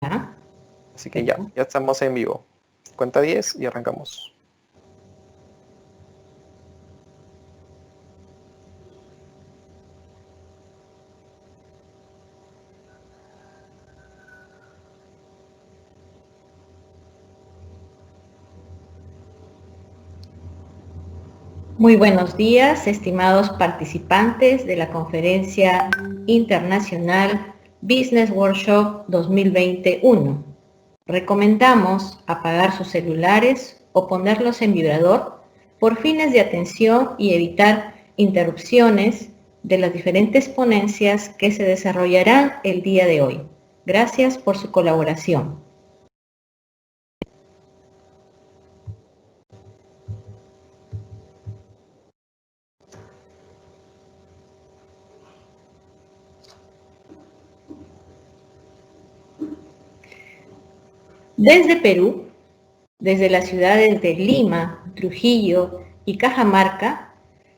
¿Ah? Así que ya estamos en vivo. Cuenta 10 y arrancamos. Muy buenos días, estimados participantes de la Conferencia Internacional Business Workshop 2021. Recomendamos apagar sus celulares o ponerlos en vibrador por fines de atención y evitar interrupciones de las diferentes ponencias que se desarrollarán el día de hoy. Gracias por su colaboración. Desde Perú, desde las ciudades de Lima, Trujillo y Cajamarca,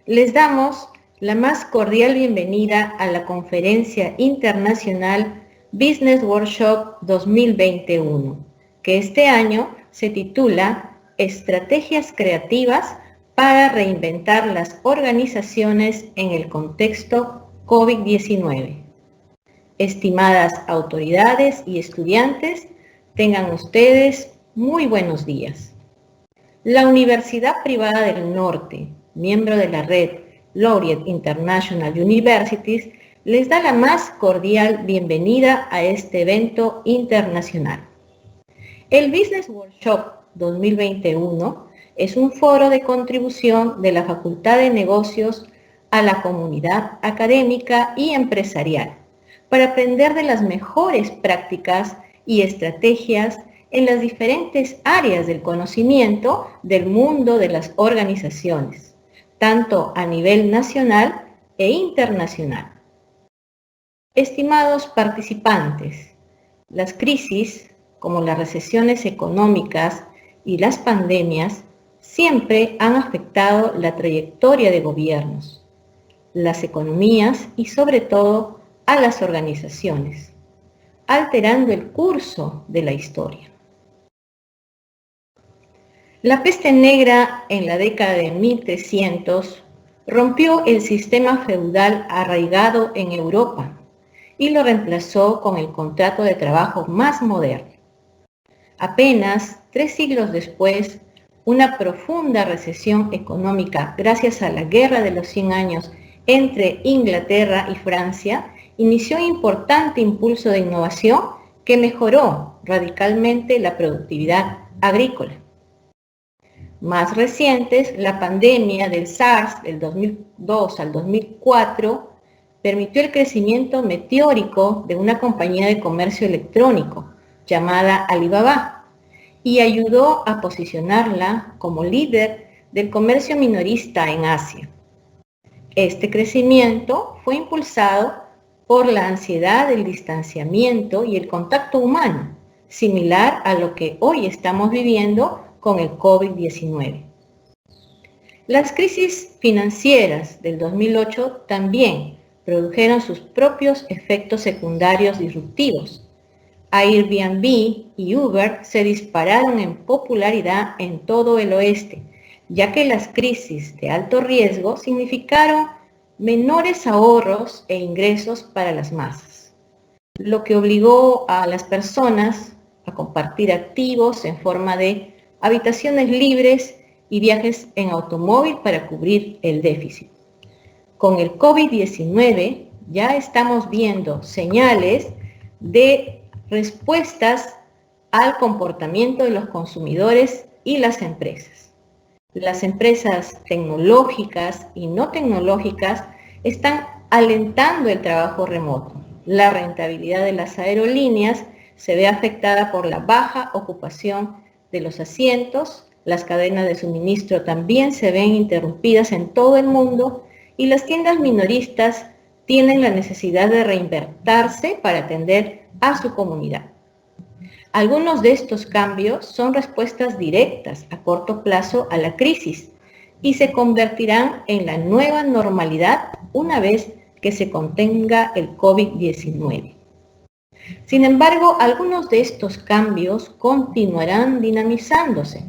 les damos la más cordial bienvenida a la Conferencia Internacional Business Workshop 2021, que este año se titula Estrategias creativas para reinventar las organizaciones en el contexto COVID-19. Estimadas autoridades y estudiantes, tengan ustedes muy buenos días. La Universidad Privada del Norte, miembro de la red Laureate International Universities, les da la más cordial bienvenida a este evento internacional. El Business Workshop 2021 es un foro de contribución de la Facultad de Negocios a la comunidad académica y empresarial para aprender de las mejores prácticas y estrategias en las diferentes áreas del conocimiento del mundo de las organizaciones, tanto a nivel nacional e internacional. Estimados participantes, las crisis, como las recesiones económicas y las pandemias, siempre han afectado la trayectoria de gobiernos, las economías y sobre todo a las organizaciones, alterando el curso de la historia. La peste negra en la década de 1300 rompió el sistema feudal arraigado en Europa y lo reemplazó con el contrato de trabajo más moderno. Apenas 3 siglos después, una profunda recesión económica gracias a la Guerra de los 100 años entre Inglaterra y Francia inició un importante impulso de innovación que mejoró radicalmente la productividad agrícola. Más recientes, la pandemia del SARS del 2002 al 2004 permitió el crecimiento meteórico de una compañía de comercio electrónico llamada Alibaba y ayudó a posicionarla como líder del comercio minorista en Asia. Este crecimiento fue impulsado por la ansiedad del distanciamiento y el contacto humano, similar a lo que hoy estamos viviendo con el COVID-19. Las crisis financieras del 2008 también produjeron sus propios efectos secundarios disruptivos. Airbnb y Uber se dispararon en popularidad en todo el oeste, ya que las crisis de alto riesgo significaron menores ahorros e ingresos para las masas, lo que obligó a las personas a compartir activos en forma de habitaciones libres y viajes en automóvil para cubrir el déficit. Con el COVID-19 ya estamos viendo señales de respuestas al comportamiento de los consumidores y las empresas. Las empresas tecnológicas y no tecnológicas están alentando el trabajo remoto. La rentabilidad de las aerolíneas se ve afectada por la baja ocupación de los asientos, las cadenas de suministro también se ven interrumpidas en todo el mundo y las tiendas minoristas tienen la necesidad de reinventarse para atender a su comunidad. Algunos de estos cambios son respuestas directas a corto plazo a la crisis y se convertirán en la nueva normalidad una vez que se contenga el COVID-19. Sin embargo, algunos de estos cambios continuarán dinamizándose,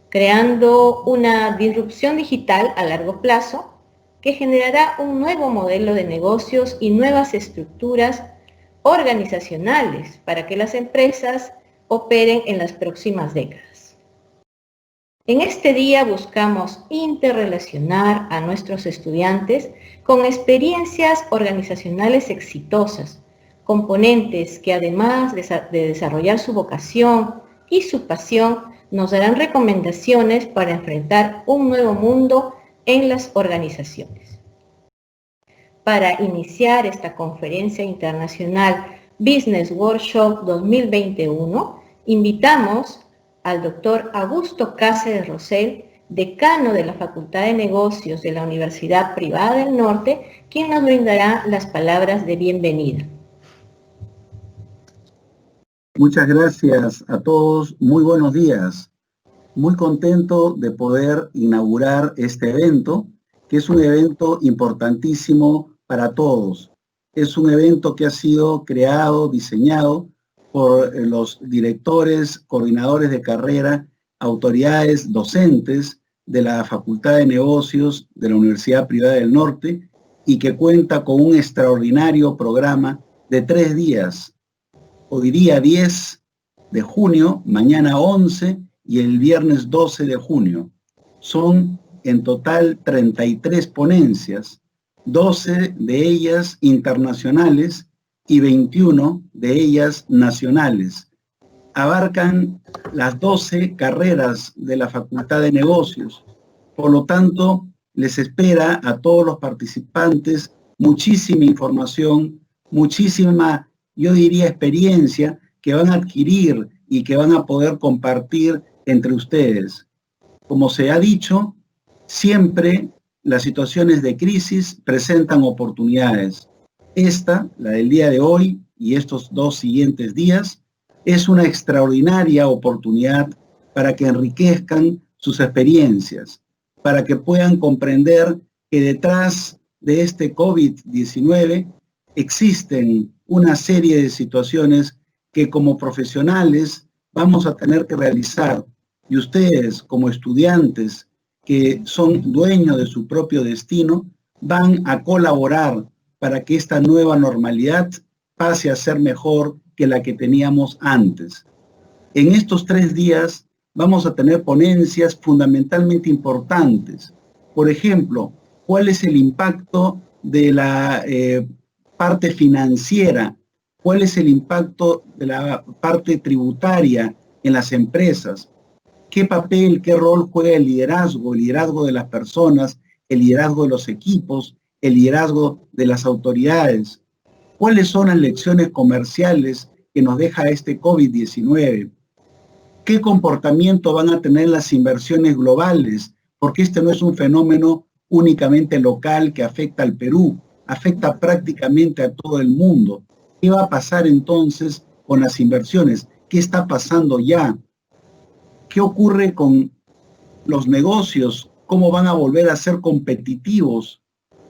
creando una disrupción digital a largo plazo que generará un nuevo modelo de negocios y nuevas estructuras organizacionales para que las empresas operen en las próximas décadas. En este día buscamos interrelacionar a nuestros estudiantes con experiencias organizacionales exitosas, componentes que además de desarrollar su vocación y su pasión, nos darán recomendaciones para enfrentar un nuevo mundo en las organizaciones. Para iniciar esta conferencia internacional Business Workshop 2021, invitamos al doctor Augusto Cáceres Rosell, decano de la Facultad de Negocios de la Universidad Privada del Norte, quien nos brindará las palabras de bienvenida. Muchas gracias a todos, muy buenos días. Muy contento de poder inaugurar este evento, que es un evento importantísimo para todos. Es un evento que ha sido creado, diseñado por los directores, coordinadores de carrera, autoridades docentes de la Facultad de Negocios de la Universidad Privada del Norte y que cuenta con un extraordinario programa de 3 días. Hoy día 10 de junio, mañana 11 y el viernes 12 de junio. Son en total 33 ponencias, 12 de ellas internacionales y 21 de ellas nacionales. Abarcan las 12 carreras de la Facultad de Negocios. Por lo tanto, les espera a todos los participantes muchísima información, muchísima, yo diría, experiencia que van a adquirir y que van a poder compartir entre ustedes. Como se ha dicho, siempre las situaciones de crisis presentan oportunidades. Esta, la del día de hoy y estos 2 siguientes días, es una extraordinaria oportunidad para que enriquezcan sus experiencias, para que puedan comprender que detrás de este COVID-19 existen una serie de situaciones que como profesionales vamos a tener que realizar. Y ustedes, como estudiantes que son dueños de su propio destino, van a colaborar para que esta nueva normalidad pase a ser mejor que la que teníamos antes. En estos 3 días vamos a tener ponencias fundamentalmente importantes. Por ejemplo, ¿cuál es el impacto de la parte financiera? ¿Cuál es el impacto de la parte tributaria en las empresas? ¿Qué papel, qué rol juega el liderazgo de las personas, el liderazgo de los equipos, el liderazgo de las autoridades? ¿Cuáles son las lecciones comerciales que nos deja este COVID-19? ¿Qué comportamiento van a tener las inversiones globales? Porque este no es un fenómeno únicamente local que afecta al Perú, afecta prácticamente a todo el mundo. ¿Qué va a pasar entonces con las inversiones? ¿Qué está pasando ya? ¿Qué ocurre con los negocios? ¿Cómo van a volver a ser competitivos?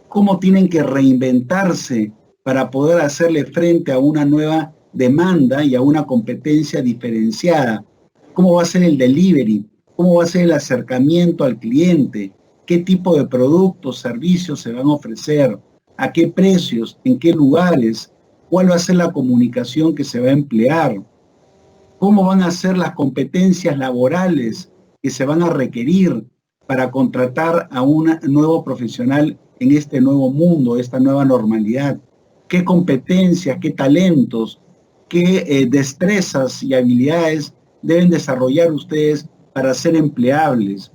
¿Cómo tienen que reinventarse para poder hacerle frente a una nueva demanda y a una competencia diferenciada? ¿Cómo va a ser el delivery? ¿Cómo va a ser el acercamiento al cliente? ¿Qué tipo de productos, servicios se van a ofrecer? ¿A qué precios? ¿En qué lugares? ¿Cuál va a ser la comunicación que se va a emplear? ¿Cómo van a ser las competencias laborales que se van a requerir para contratar a un nuevo profesional en este nuevo mundo, esta nueva normalidad? ¿Qué competencias, qué talentos, qué destrezas y habilidades deben desarrollar ustedes para ser empleables?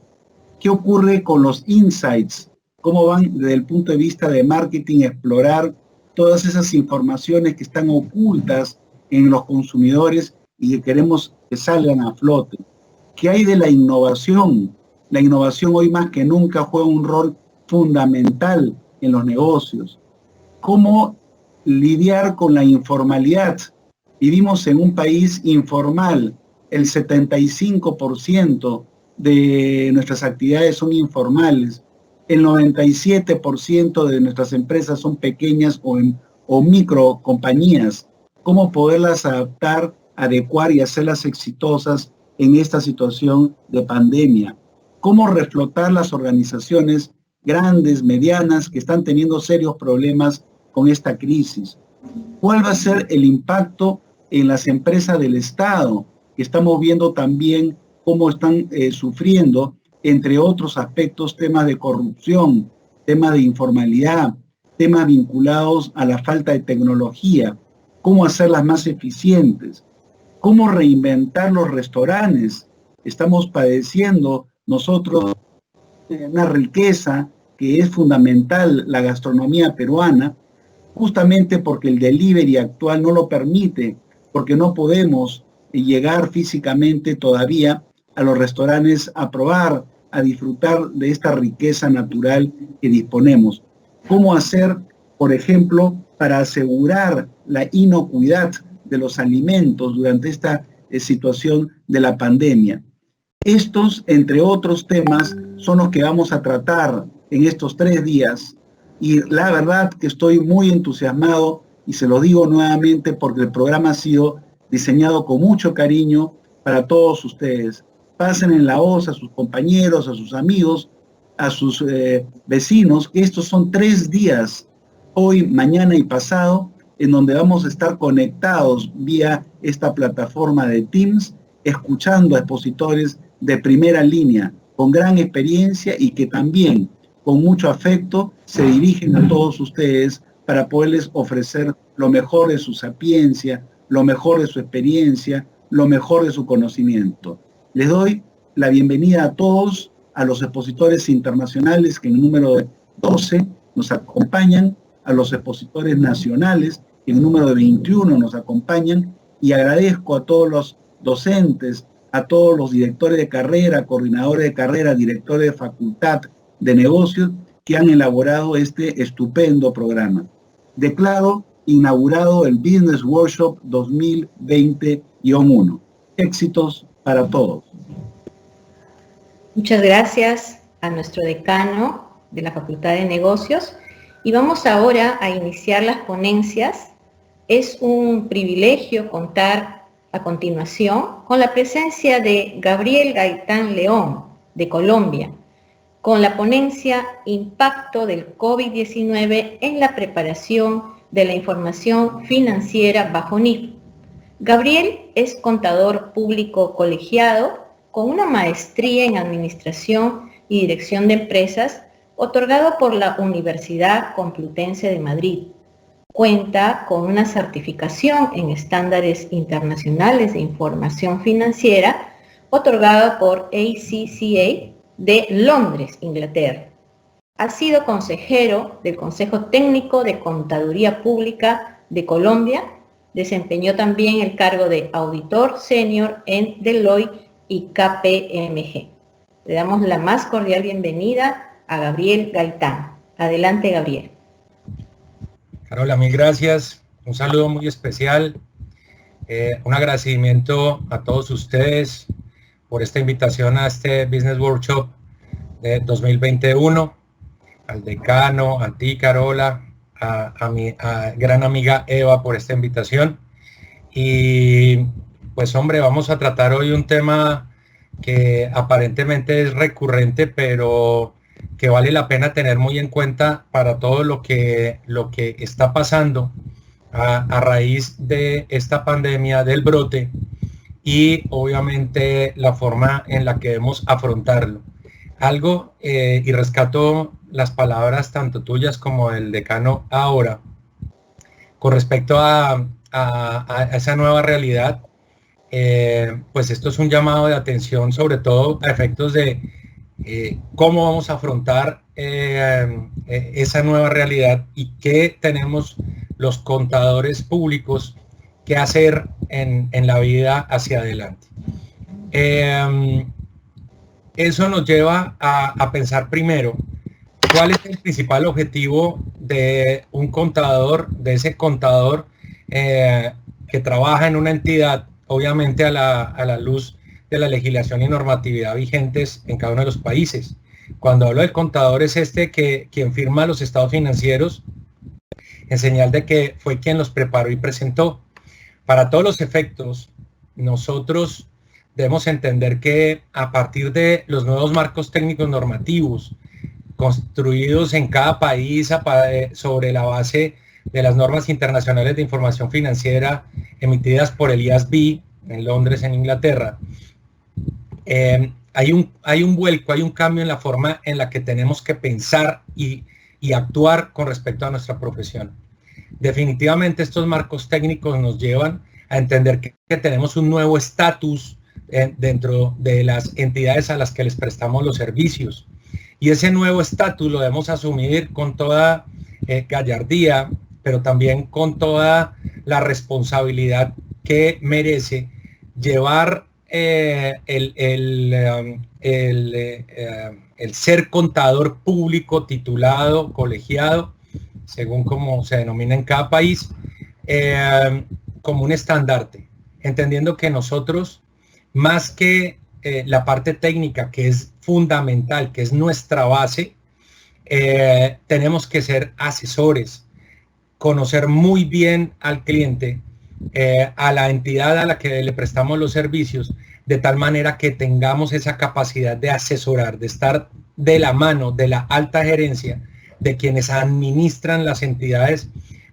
¿Qué ocurre con los insights? ¿Cómo van desde el punto de vista de marketing a explorar todas esas informaciones que están ocultas en los consumidores y que queremos que salgan a flote? ¿Qué hay de la innovación? La innovación hoy más que nunca juega un rol fundamental en los negocios. ¿Cómo lidiar con la informalidad? Vivimos en un país informal. El 75% de nuestras actividades son informales. El 97% de nuestras empresas son pequeñas o micro compañías. cómo poderlas adaptar, adecuar y hacerlas exitosas en esta situación de pandemia. Cómo reflotar las organizaciones grandes, medianas, que están teniendo serios problemas con esta crisis. ¿Cuál va a ser el impacto en las empresas del Estado? Que estamos viendo también cómo están sufriendo, entre otros aspectos, temas de corrupción, temas de informalidad, temas vinculados a la falta de tecnología, cómo hacerlas más eficientes, cómo reinventar los restaurantes. Estamos padeciendo nosotros una riqueza que es fundamental, la gastronomía peruana, justamente porque el delivery actual no lo permite, porque no podemos llegar físicamente todavía a los restaurantes a probar, a disfrutar de esta riqueza natural que disponemos. ¿Cómo hacer, por ejemplo, para asegurar la inocuidad de los alimentos durante esta situación de la pandemia? Estos, entre otros temas, son los que vamos a tratar en estos 3 días. Y la verdad que estoy muy entusiasmado, y se lo digo nuevamente porque el programa ha sido diseñado con mucho cariño para todos ustedes. Pasen en la voz a sus compañeros, a sus amigos, a sus vecinos, que estos son 3 días, hoy, mañana y pasado, en donde vamos a estar conectados vía esta plataforma de Teams, escuchando a expositores de primera línea, con gran experiencia y que también, con mucho afecto, se dirigen a todos ustedes para poderles ofrecer lo mejor de su sapiencia, lo mejor de su experiencia, lo mejor de su conocimiento. Les doy la bienvenida a todos, a los expositores internacionales que en número de 12 nos acompañan, a los expositores nacionales que en número de 21 nos acompañan, y agradezco a todos los docentes, a todos los directores de carrera, coordinadores de carrera, directores de facultad de negocios que han elaborado este estupendo programa. Declaro inaugurado el Business Workshop 2020-1. Éxitos para todos. Muchas gracias a nuestro decano de la Facultad de Negocios. Y vamos ahora a iniciar las ponencias. Es un privilegio contar a continuación con la presencia de Gabriel Gaitán León, de Colombia, con la ponencia Impacto del COVID-19 en la preparación de la información financiera bajo NIF. Gabriel es contador público colegiado con una maestría en Administración y Dirección de Empresas otorgado por la Universidad Complutense de Madrid. Cuenta con una certificación en estándares internacionales de información financiera otorgada por ACCA de Londres, Inglaterra. Ha sido consejero del Consejo Técnico de Contaduría Pública de Colombia. Desempeñó también el cargo de auditor senior en Deloitte y KPMG. Le damos la más cordial bienvenida a Gabriel Gaitán. Adelante, Gabriel. Carola, mil gracias. Un saludo muy especial. Un agradecimiento a todos ustedes por esta invitación a este Business Workshop de 2021, al decano, a ti, Carola, a mi gran amiga Eva por esta invitación. Y pues hombre, vamos a tratar hoy un tema que aparentemente es recurrente, pero que vale la pena tener muy en cuenta para todo lo que está pasando a raíz de esta pandemia, del brote, y obviamente la forma en la que debemos afrontarlo. Algo, y rescato las palabras tanto tuyas como del decano ahora, con respecto a esa nueva realidad, pues esto es un llamado de atención, sobre todo a efectos de cómo vamos a afrontar esa nueva realidad y qué tenemos los contadores públicos que hacer en la vida hacia adelante. Eso nos lleva a pensar primero cuál es el principal objetivo de un contador, de ese contador que trabaja en una entidad, obviamente a la luz de la legislación y normatividad vigentes en cada uno de los países. Cuando hablo del contador es quien firma los estados financieros en señal de que fue quien los preparó y presentó. Para todos los efectos, nosotros debemos entender que a partir de los nuevos marcos técnicos normativos construidos en cada país sobre la base de las normas internacionales de información financiera emitidas por el IASB en Londres, en Inglaterra, hay un vuelco, hay un cambio en la forma en la que tenemos que pensar y actuar con respecto a nuestra profesión. Definitivamente estos marcos técnicos nos llevan a entender que tenemos un nuevo estatus dentro de las entidades a las que les prestamos los servicios. Y ese nuevo estatus lo debemos asumir con toda gallardía, pero también con toda la responsabilidad que merece llevar el ser contador público titulado, colegiado, según como se denomina en cada país, como un estandarte, entendiendo que nosotros, más que la parte técnica, que es fundamental, que es nuestra base, tenemos que ser asesores, conocer muy bien al cliente, a la entidad a la que le prestamos los servicios, de tal manera que tengamos esa capacidad de asesorar, de estar de la mano de la alta gerencia, de quienes administran las entidades,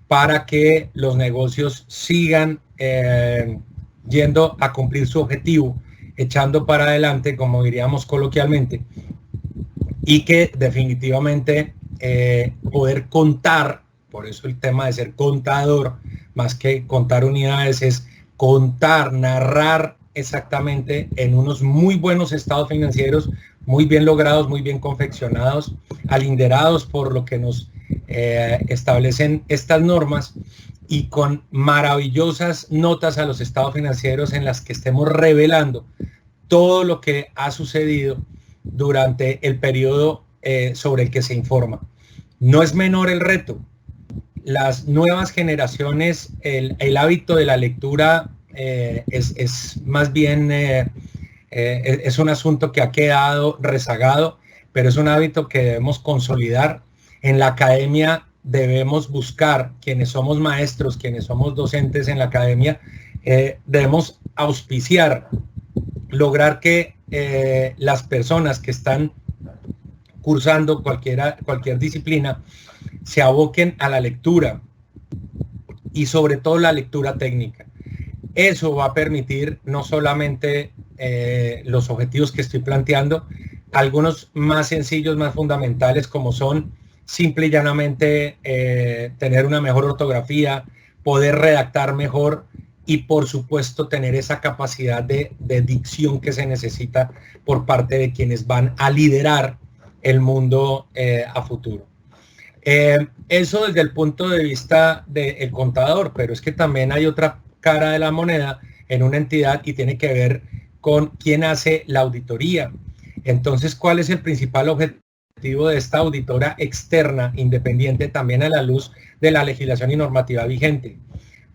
para que los negocios sigan yendo a cumplir su objetivo, echando para adelante, como diríamos coloquialmente, y que definitivamente poder contar, por eso el tema de ser contador, más que contar unidades, es contar, narrar exactamente en unos muy buenos estados financieros, muy bien logrados, muy bien confeccionados, alinderados por lo que nos establecen estas normas, y con maravillosas notas a los estados financieros en las que estemos revelando todo lo que ha sucedido durante el periodo sobre el que se informa. No es menor el reto. Las nuevas generaciones, el hábito de la lectura es más bien, es un asunto que ha quedado rezagado, pero es un hábito que debemos consolidar. En la academia debemos buscar, quienes somos maestros, quienes somos docentes en la academia, debemos auspiciar, lograr que las personas que están cursando cualquier disciplina se aboquen a la lectura, y sobre todo la lectura técnica. Eso va a permitir no solamente los objetivos que estoy planteando, algunos más sencillos, más fundamentales, como son simple y llanamente tener una mejor ortografía, poder redactar mejor y por supuesto tener esa capacidad de dicción que se necesita por parte de quienes van a liderar el mundo a futuro. Eso desde el punto de vista del contador, pero es que también hay otra cara de la moneda en una entidad y tiene que ver con quién hace la auditoría. Entonces, ¿cuál es el principal objetivo de esta auditora externa independiente, también a la luz de la legislación y normativa vigente?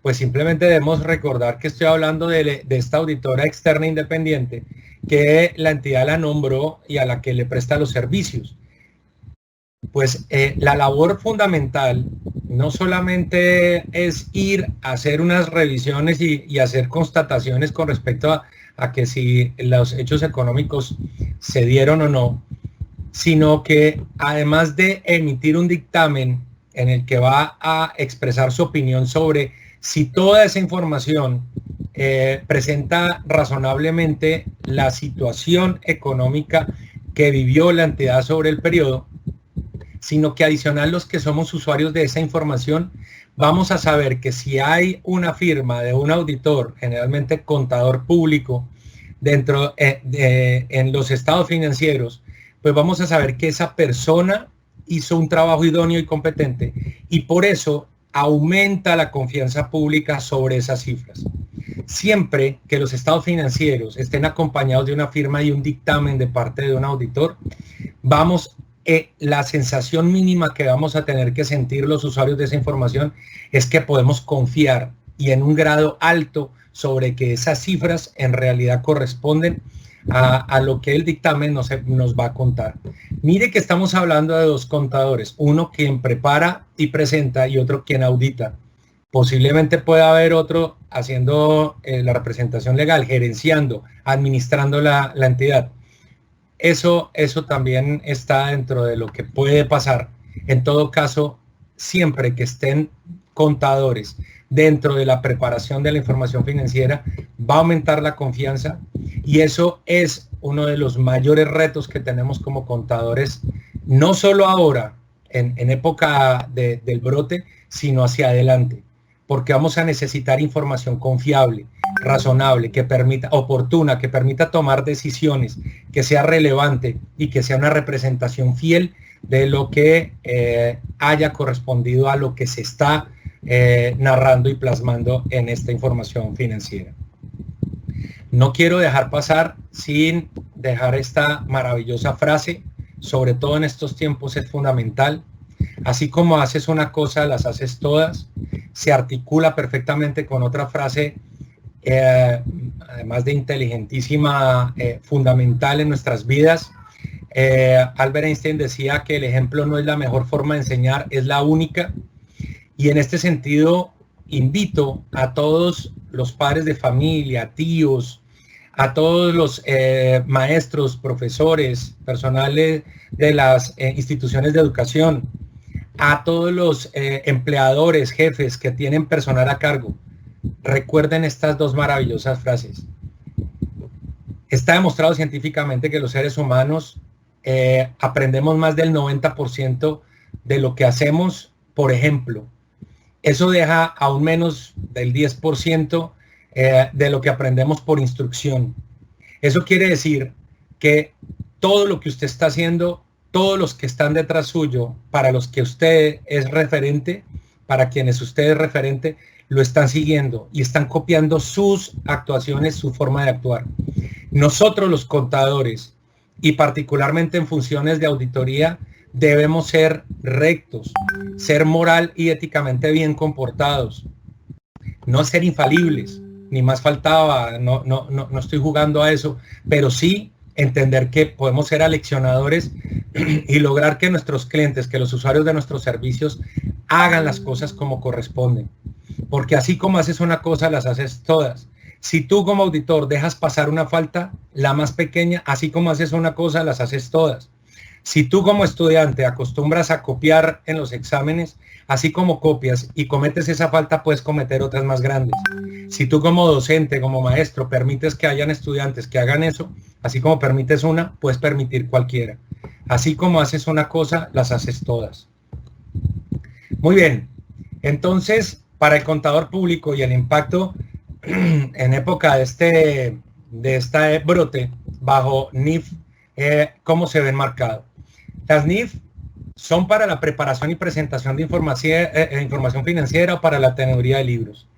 Pues simplemente debemos recordar que estoy hablando de esta auditora externa independiente, que la entidad la nombró y a la que le presta los servicios. Pues la labor fundamental no solamente es ir a hacer unas revisiones y hacer constataciones con respecto a que si los hechos económicos se dieron o no, sino que además de emitir un dictamen en el que va a expresar su opinión sobre si toda esa información presenta razonablemente la situación económica que vivió la entidad sobre el periodo, sino que adicional los que somos usuarios de esa información vamos a saber que si hay una firma de un auditor, generalmente contador público, dentro en los estados financieros, pues vamos a saber que esa persona hizo un trabajo idóneo y competente, y por eso aumenta la confianza pública sobre esas cifras. Siempre que los estados financieros estén acompañados de una firma y un dictamen de parte de un auditor, la sensación mínima que vamos a tener que sentir los usuarios de esa información es que podemos confiar, y en un grado alto, sobre que esas cifras en realidad corresponden a lo que el dictamen nos va a contar. Mire que estamos hablando de dos contadores, uno quien prepara y presenta y otro quien audita. Posiblemente pueda haber otro haciendo la representación legal, gerenciando, administrando la entidad. Eso también está dentro de lo que puede pasar. En todo caso, siempre que estén contadores dentro de la preparación de la información financiera, va a aumentar la confianza, y eso es uno de los mayores retos que tenemos como contadores, no solo ahora, en época del brote, sino hacia adelante, porque vamos a necesitar información confiable, razonable, que permita, oportuna, que permita tomar decisiones, que sea relevante y que sea una representación fiel de lo que haya correspondido a lo que se está narrando y plasmando en esta información financiera. No quiero dejar pasar sin dejar esta maravillosa frase, sobre todo en estos tiempos es fundamental. Así como haces una cosa, las haces todas. Se articula perfectamente con otra frase, además de inteligentísima, fundamental en nuestras vidas. Albert Einstein decía que el ejemplo no es la mejor forma de enseñar, es la única. Y en este sentido, invito a todos los padres de familia, tíos, a todos los maestros, profesores, personales de las instituciones de educación, a todos los empleadores, jefes que tienen personal a cargo. Recuerden estas dos maravillosas frases. Está demostrado científicamente que los seres humanos aprendemos más del 90% de lo que hacemos, por ejemplo. Eso deja aún menos del 10% de lo que aprendemos por instrucción. Eso quiere decir que todo lo que usted está haciendo, todos los que están detrás suyo, para los que usted es referente, para quienes usted es referente, lo están siguiendo y están copiando sus actuaciones, su forma de actuar. Nosotros los contadores, y particularmente en funciones de auditoría, debemos ser rectos, ser moral y éticamente bien comportados, no ser infalibles, ni más faltaba, no estoy jugando a eso, pero sí entender que podemos ser aleccionadores y lograr que nuestros clientes, que los usuarios de nuestros servicios hagan las cosas como corresponden. Porque así como haces una cosa, las haces todas. Si tú como auditor dejas pasar una falta, la más pequeña, así como haces una cosa, las haces todas. Si tú como estudiante acostumbras a copiar en los exámenes, así como copias y cometes esa falta, puedes cometer otras más grandes. Si tú como docente, como maestro, permites que hayan estudiantes que hagan eso, así como permites una, puedes permitir cualquiera. Así como haces una cosa, las haces todas. Muy bien. Entonces, para el contador público y el impacto en época de esta brote bajo NIF, ¿cómo se ve enmarcado? Las NIF son para la preparación y presentación de información financiera o para la teneduría de libros.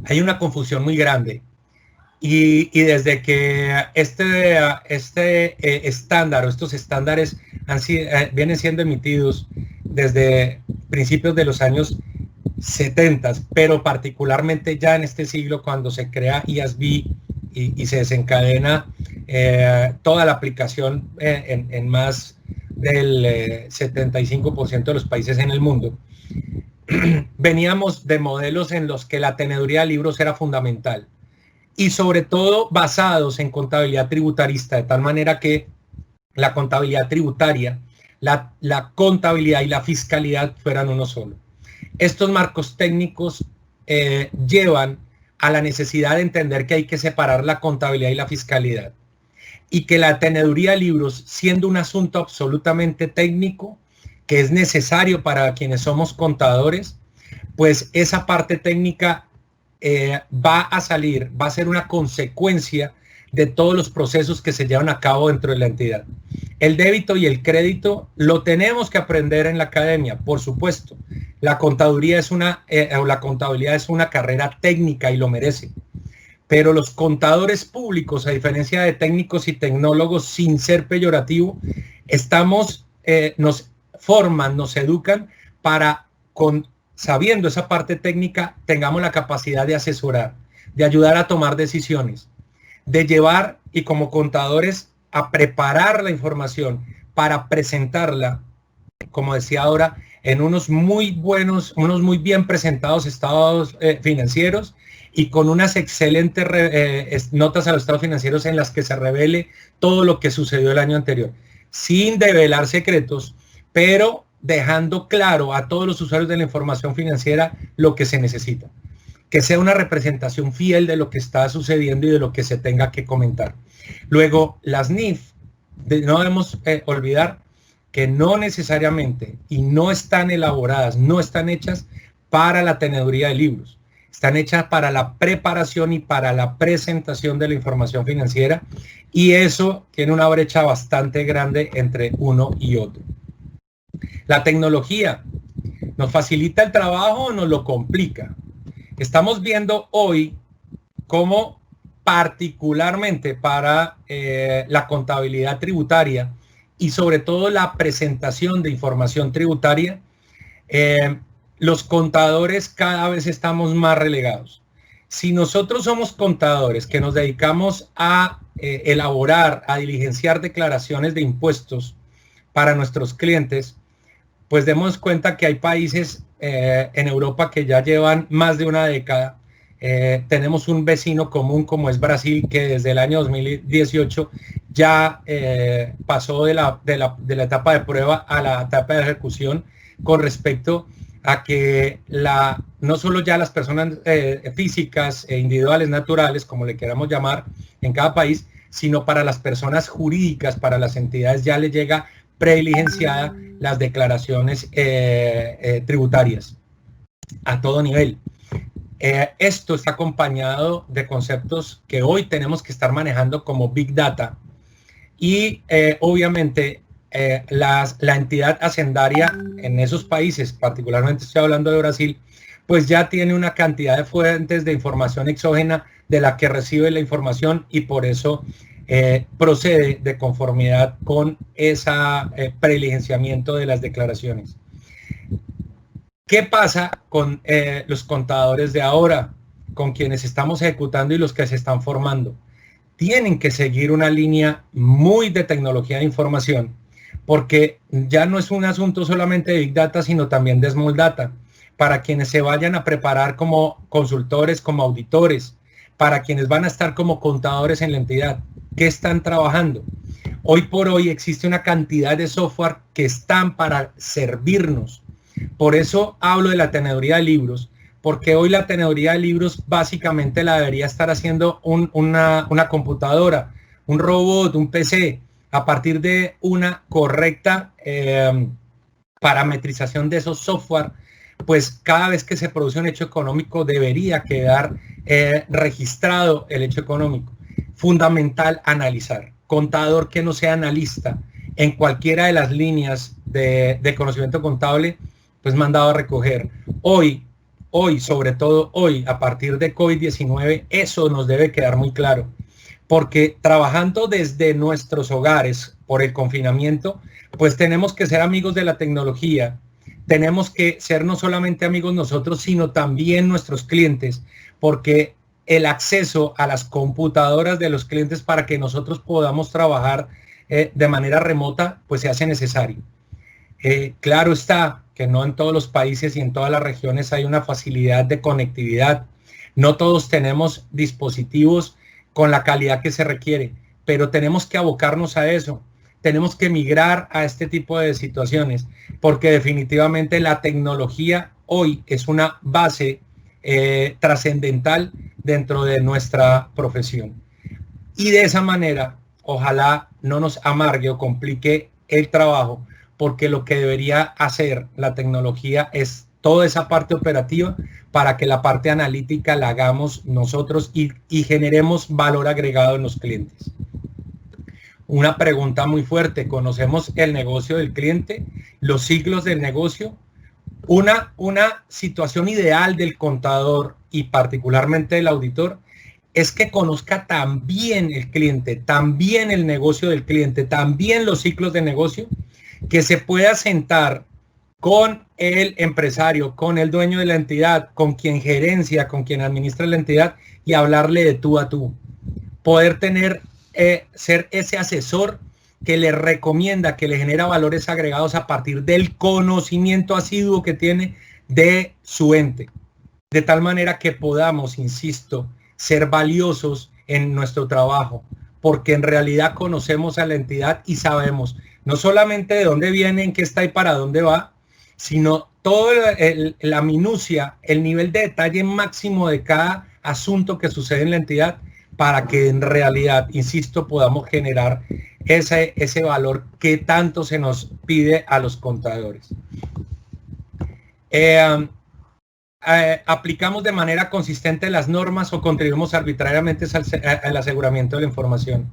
Hay una confusión muy grande y desde que este estándar o estos estándares vienen siendo emitidos desde principios de los años 70, pero particularmente ya en este siglo, cuando se crea IASB y se desencadena toda la aplicación en más del 75% de los países en el mundo, veníamos de modelos en los que la teneduría de libros era fundamental y sobre todo basados en contabilidad tributarista, de tal manera que la contabilidad tributaria, la contabilidad y la fiscalidad fueran uno solo. Estos marcos técnicos llevan a la necesidad de entender que hay que separar la contabilidad y la fiscalidad, y que la teneduría de libros, siendo un asunto absolutamente técnico, que es necesario para quienes somos contadores, pues esa parte técnica va a ser una consecuencia de todos los procesos que se llevan a cabo dentro de la entidad. El débito y el crédito lo tenemos que aprender en la academia, por supuesto. La contabilidad es una carrera técnica y lo merece. Pero los contadores públicos, a diferencia de técnicos y tecnólogos, sin ser peyorativo, nos forman, nos educan para, sabiendo esa parte técnica, tengamos la capacidad de asesorar, de ayudar a tomar decisiones, de llevar y como contadores a preparar la información para presentarla, como decía ahora, en unos muy buenos, unos muy bien presentados estados financieros y con unas excelentes notas a los estados financieros en las que se revele todo lo que sucedió el año anterior, sin develar secretos, pero dejando claro a todos los usuarios de la información financiera lo que se necesita. Que sea una representación fiel de lo que está sucediendo y de lo que se tenga que comentar. Luego, las NIF, no debemos olvidar que no necesariamente y no están elaboradas, no están hechas para la teneduría de libros. Están hechas para la preparación y para la presentación de la información financiera, y eso tiene una brecha bastante grande entre uno y otro. La tecnología nos facilita el trabajo o nos lo complica. Estamos viendo hoy cómo particularmente para la contabilidad tributaria y sobre todo la presentación de información tributaria, los contadores cada vez estamos más relegados. Si nosotros somos contadores que nos dedicamos a elaborar, a diligenciar declaraciones de impuestos para nuestros clientes, pues demos cuenta que hay países en Europa que ya llevan más de una década. Tenemos un vecino común como es Brasil, que desde el año 2018 ya pasó de la etapa de prueba a la etapa de ejecución con respecto a que no solo ya las personas físicas e individuales naturales, como le queramos llamar en cada país, sino para las personas jurídicas, para las entidades ya les llega prediligenciada las declaraciones tributarias a todo nivel. Esto está acompañado de conceptos que hoy tenemos que estar manejando como Big Data y obviamente la entidad hacendaria en esos países, particularmente estoy hablando de Brasil, pues ya tiene una cantidad de fuentes de información exógena de la que recibe la información y por eso procede de conformidad con ese prediligenciamiento de las declaraciones. ¿Qué pasa con los contadores de ahora, con quienes estamos ejecutando y los que se están formando? Tienen que seguir una línea muy de tecnología de información, porque ya no es un asunto solamente de Big Data, sino también de Small Data. Para quienes se vayan a preparar como consultores, como auditores, para quienes van a estar como contadores en la entidad, ¿qué están trabajando? Hoy por hoy existe una cantidad de software que están para servirnos. Por eso hablo de la teneduría de libros, porque hoy la teneduría de libros básicamente la debería estar haciendo una computadora, un robot, un PC, a partir de una correcta parametrización de esos software. Pues cada vez que se produce un hecho económico debería quedar registrado el hecho económico. Fundamental analizar. Contador que no sea analista en cualquiera de las líneas de conocimiento contable, pues mandado a recoger. Hoy, sobre todo hoy, a partir de COVID-19, eso nos debe quedar muy claro. Porque trabajando desde nuestros hogares por el confinamiento, pues tenemos que ser amigos de la tecnología. Tenemos que ser no solamente amigos nosotros, sino también nuestros clientes, porque el acceso a las computadoras de los clientes para que nosotros podamos trabajar de manera remota, pues se hace necesario. Claro está que no en todos los países y en todas las regiones hay una facilidad de conectividad. No todos tenemos dispositivos con la calidad que se requiere, pero tenemos que abocarnos a eso. Tenemos que migrar a este tipo de situaciones, porque definitivamente la tecnología hoy es una base trascendental dentro de nuestra profesión. Y de esa manera, ojalá no nos amargue o complique el trabajo, porque lo que debería hacer la tecnología es toda esa parte operativa para que la parte analítica la hagamos nosotros y generemos valor agregado en los clientes. Una pregunta muy fuerte: ¿conocemos el negocio del cliente? ¿Los ciclos del negocio? Una situación ideal del contador y particularmente del auditor es que conozca también el cliente, también el negocio del cliente, también los ciclos de negocio, que se pueda sentar con el empresario, con el dueño de la entidad, con quien gerencia, con quien administra la entidad y hablarle de tú a tú. Poder tener ser ese asesor que le recomienda, que le genera valores agregados a partir del conocimiento asiduo que tiene de su ente. De tal manera que podamos, insisto, ser valiosos en nuestro trabajo, porque en realidad conocemos a la entidad y sabemos no solamente de dónde viene, en qué está y para dónde va, sino toda la minucia, el nivel de detalle máximo de cada asunto que sucede en la entidad, para que en realidad, insisto, podamos generar ese valor que tanto se nos pide a los contadores. Aplicamos de manera consistente las normas o contribuimos arbitrariamente al aseguramiento de la información.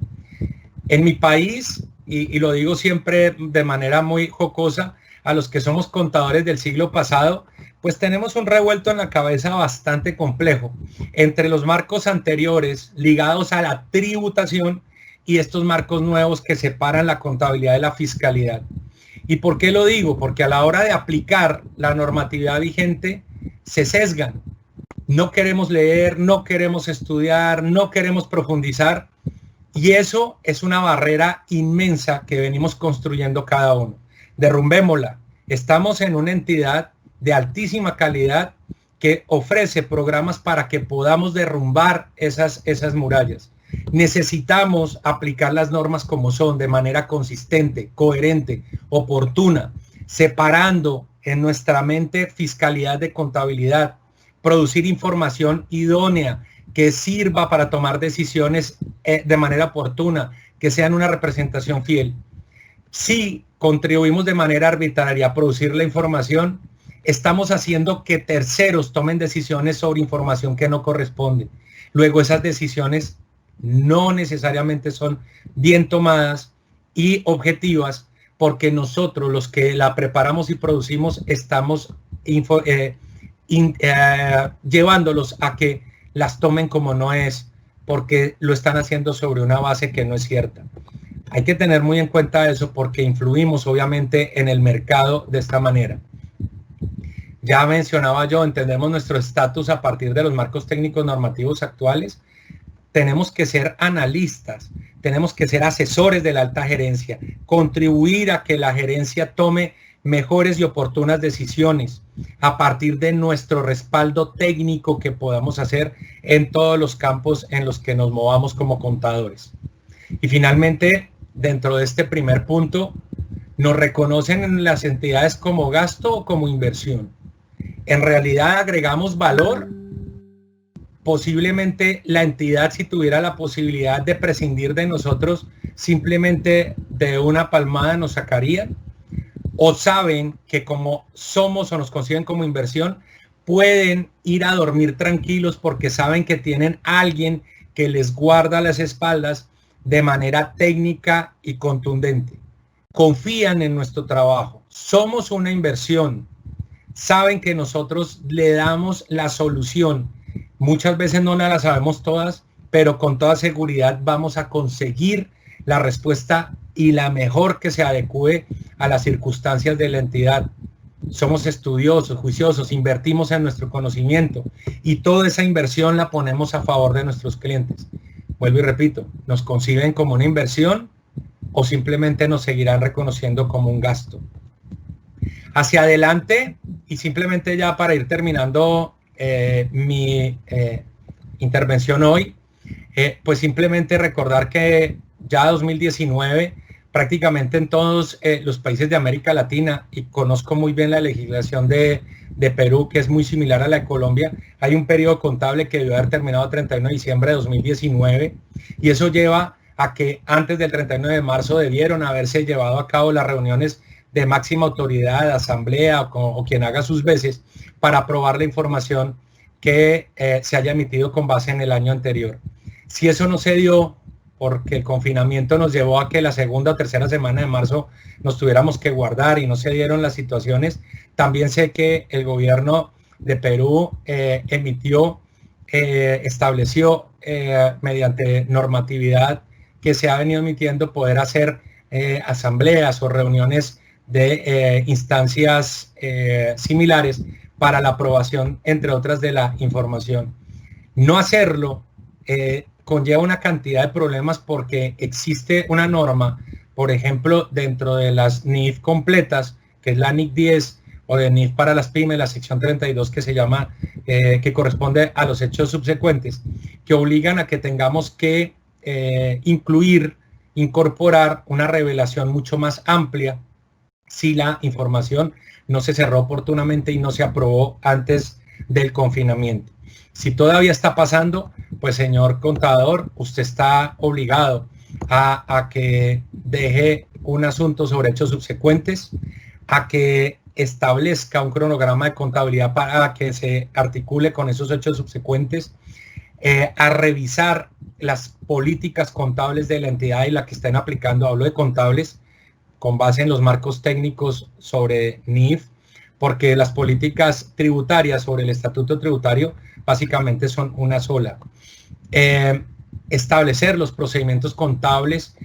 En mi país, y lo digo siempre de manera muy jocosa, a los que somos contadores del siglo pasado, pues tenemos un revuelto en la cabeza bastante complejo entre los marcos anteriores ligados a la tributación y estos marcos nuevos que separan la contabilidad de la fiscalidad. ¿Y por qué lo digo? Porque a la hora de aplicar la normatividad vigente se sesgan. No queremos leer, no queremos estudiar, no queremos profundizar, y eso es una barrera inmensa que venimos construyendo cada uno. Derrumbémosla. Estamos en una entidad de altísima calidad que ofrece programas para que podamos derrumbar esas murallas. Necesitamos aplicar las normas como son, de manera consistente, coherente, oportuna, separando en nuestra mente fiscalidad de contabilidad, producir información idónea que sirva para tomar decisiones de manera oportuna, que sean una representación fiel. Si contribuimos de manera arbitraria a producir la información, estamos haciendo que terceros tomen decisiones sobre información que no corresponde. Luego esas decisiones no necesariamente son bien tomadas y objetivas, porque nosotros, los que la preparamos y producimos, estamos llevándolos a que las tomen como no es, porque lo están haciendo sobre una base que no es cierta. Hay que tener muy en cuenta eso, porque influimos obviamente en el mercado de esta manera. Ya mencionaba yo, entendemos nuestro estatus a partir de los marcos técnicos normativos actuales. Tenemos que ser analistas, tenemos que ser asesores de la alta gerencia, contribuir a que la gerencia tome mejores y oportunas decisiones a partir de nuestro respaldo técnico que podamos hacer en todos los campos en los que nos movamos como contadores. Y finalmente, dentro de este primer punto, nos reconocen en las entidades como gasto o como inversión. En realidad agregamos valor. Posiblemente la entidad, si tuviera la posibilidad de prescindir de nosotros, simplemente de una palmada nos sacaría. O saben que como somos o nos consiguen como inversión, pueden ir a dormir tranquilos porque saben que tienen a alguien que les guarda las espaldas de manera técnica y contundente. Confían en nuestro trabajo. Somos una inversión. Saben que nosotros le damos la solución. Muchas veces no la sabemos todas, pero con toda seguridad vamos a conseguir la respuesta y la mejor que se adecue a las circunstancias de la entidad. Somos estudiosos, juiciosos, invertimos en nuestro conocimiento y toda esa inversión la ponemos a favor de nuestros clientes. Vuelvo y repito, ¿nos conciben como una inversión o simplemente nos seguirán reconociendo como un gasto? Hacia adelante, y simplemente ya para ir terminando mi intervención hoy, pues simplemente recordar que ya 2019 prácticamente en todos los países de América Latina, y conozco muy bien la legislación de Perú, que es muy similar a la de Colombia, hay un periodo contable que debió haber terminado el 31 de diciembre de 2019, y eso lleva a que antes del 31 de marzo debieron haberse llevado a cabo las reuniones de máxima autoridad, asamblea o quien haga sus veces para aprobar la información que se haya emitido con base en el año anterior. Si eso no se dio, porque el confinamiento nos llevó a que la segunda o tercera semana de marzo nos tuviéramos que guardar y no se dieron las situaciones, también sé que el gobierno de Perú estableció mediante normatividad que se ha venido emitiendo poder hacer asambleas o reuniones de instancias similares para la aprobación, entre otras, de la información. No hacerlo conlleva una cantidad de problemas porque existe una norma por ejemplo, dentro de las NIF completas, que es la NIC 10, o de NIF para las pymes, la sección 32 que se llama, que corresponde a los hechos subsecuentes, que obligan a que tengamos que incorporar una revelación mucho más amplia si la información no se cerró oportunamente y no se aprobó antes del confinamiento. Si todavía está pasando, pues señor contador, usted está obligado a que deje un asunto sobre hechos subsecuentes, a que establezca un cronograma de contabilidad para que se articule con esos hechos subsecuentes, a revisar las políticas contables de la entidad y la que estén aplicando, hablo de contables, con base en los marcos técnicos sobre NIF, porque las políticas tributarias sobre el estatuto tributario básicamente son una sola. Establecer los procedimientos contables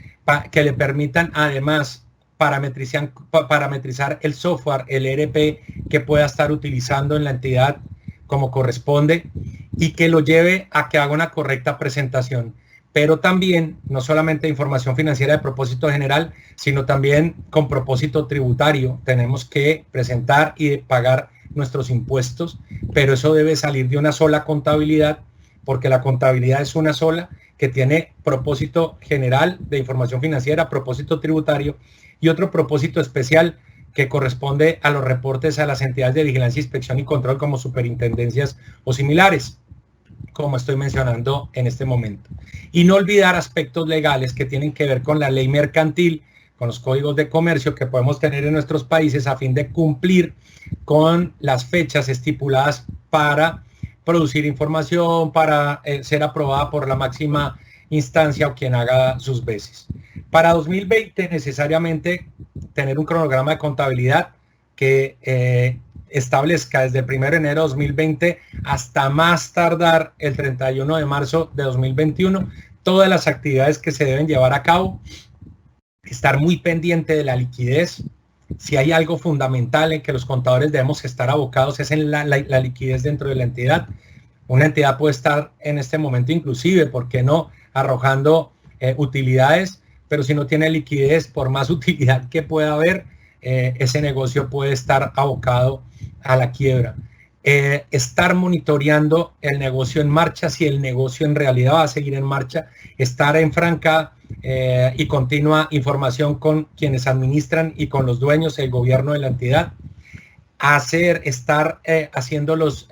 que le permitan además parametrizar el software, el ERP que pueda estar utilizando en la entidad como corresponde y que lo lleve a que haga una correcta presentación. Pero también, no solamente información financiera de propósito general, sino también con propósito tributario. Tenemos que presentar y pagar nuestros impuestos, pero eso debe salir de una sola contabilidad, porque la contabilidad es una sola, que tiene propósito general de información financiera, propósito tributario y otro propósito especial que corresponde a los reportes a las entidades de vigilancia, inspección y control como superintendencias o similares, como estoy mencionando en este momento. Y no olvidar aspectos legales que tienen que ver con la ley mercantil, con los códigos de comercio que podemos tener en nuestros países a fin de cumplir con las fechas estipuladas para producir información, para ser aprobada por la máxima instancia o quien haga sus veces. Para 2020 necesariamente tener un cronograma de contabilidad que establezca desde el 1 de enero de 2020 hasta más tardar el 31 de marzo de 2021 todas las actividades que se deben llevar a cabo, estar muy pendiente de la liquidez. Si hay algo fundamental en que los contadores debemos estar abocados es en la liquidez dentro de la entidad. Una entidad puede estar en este momento inclusive, ¿por qué no?, arrojando utilidades, pero si no tiene liquidez, por más utilidad que pueda haber, ese negocio puede estar abocado a la quiebra. Estar monitoreando el negocio en marcha, si el negocio en realidad va a seguir en marcha, estar en franca y continua información con quienes administran y con los dueños, el gobierno de la entidad, estar haciendo los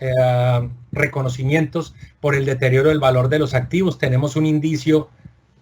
reconocimientos por el deterioro del valor de los activos. Tenemos un indicio,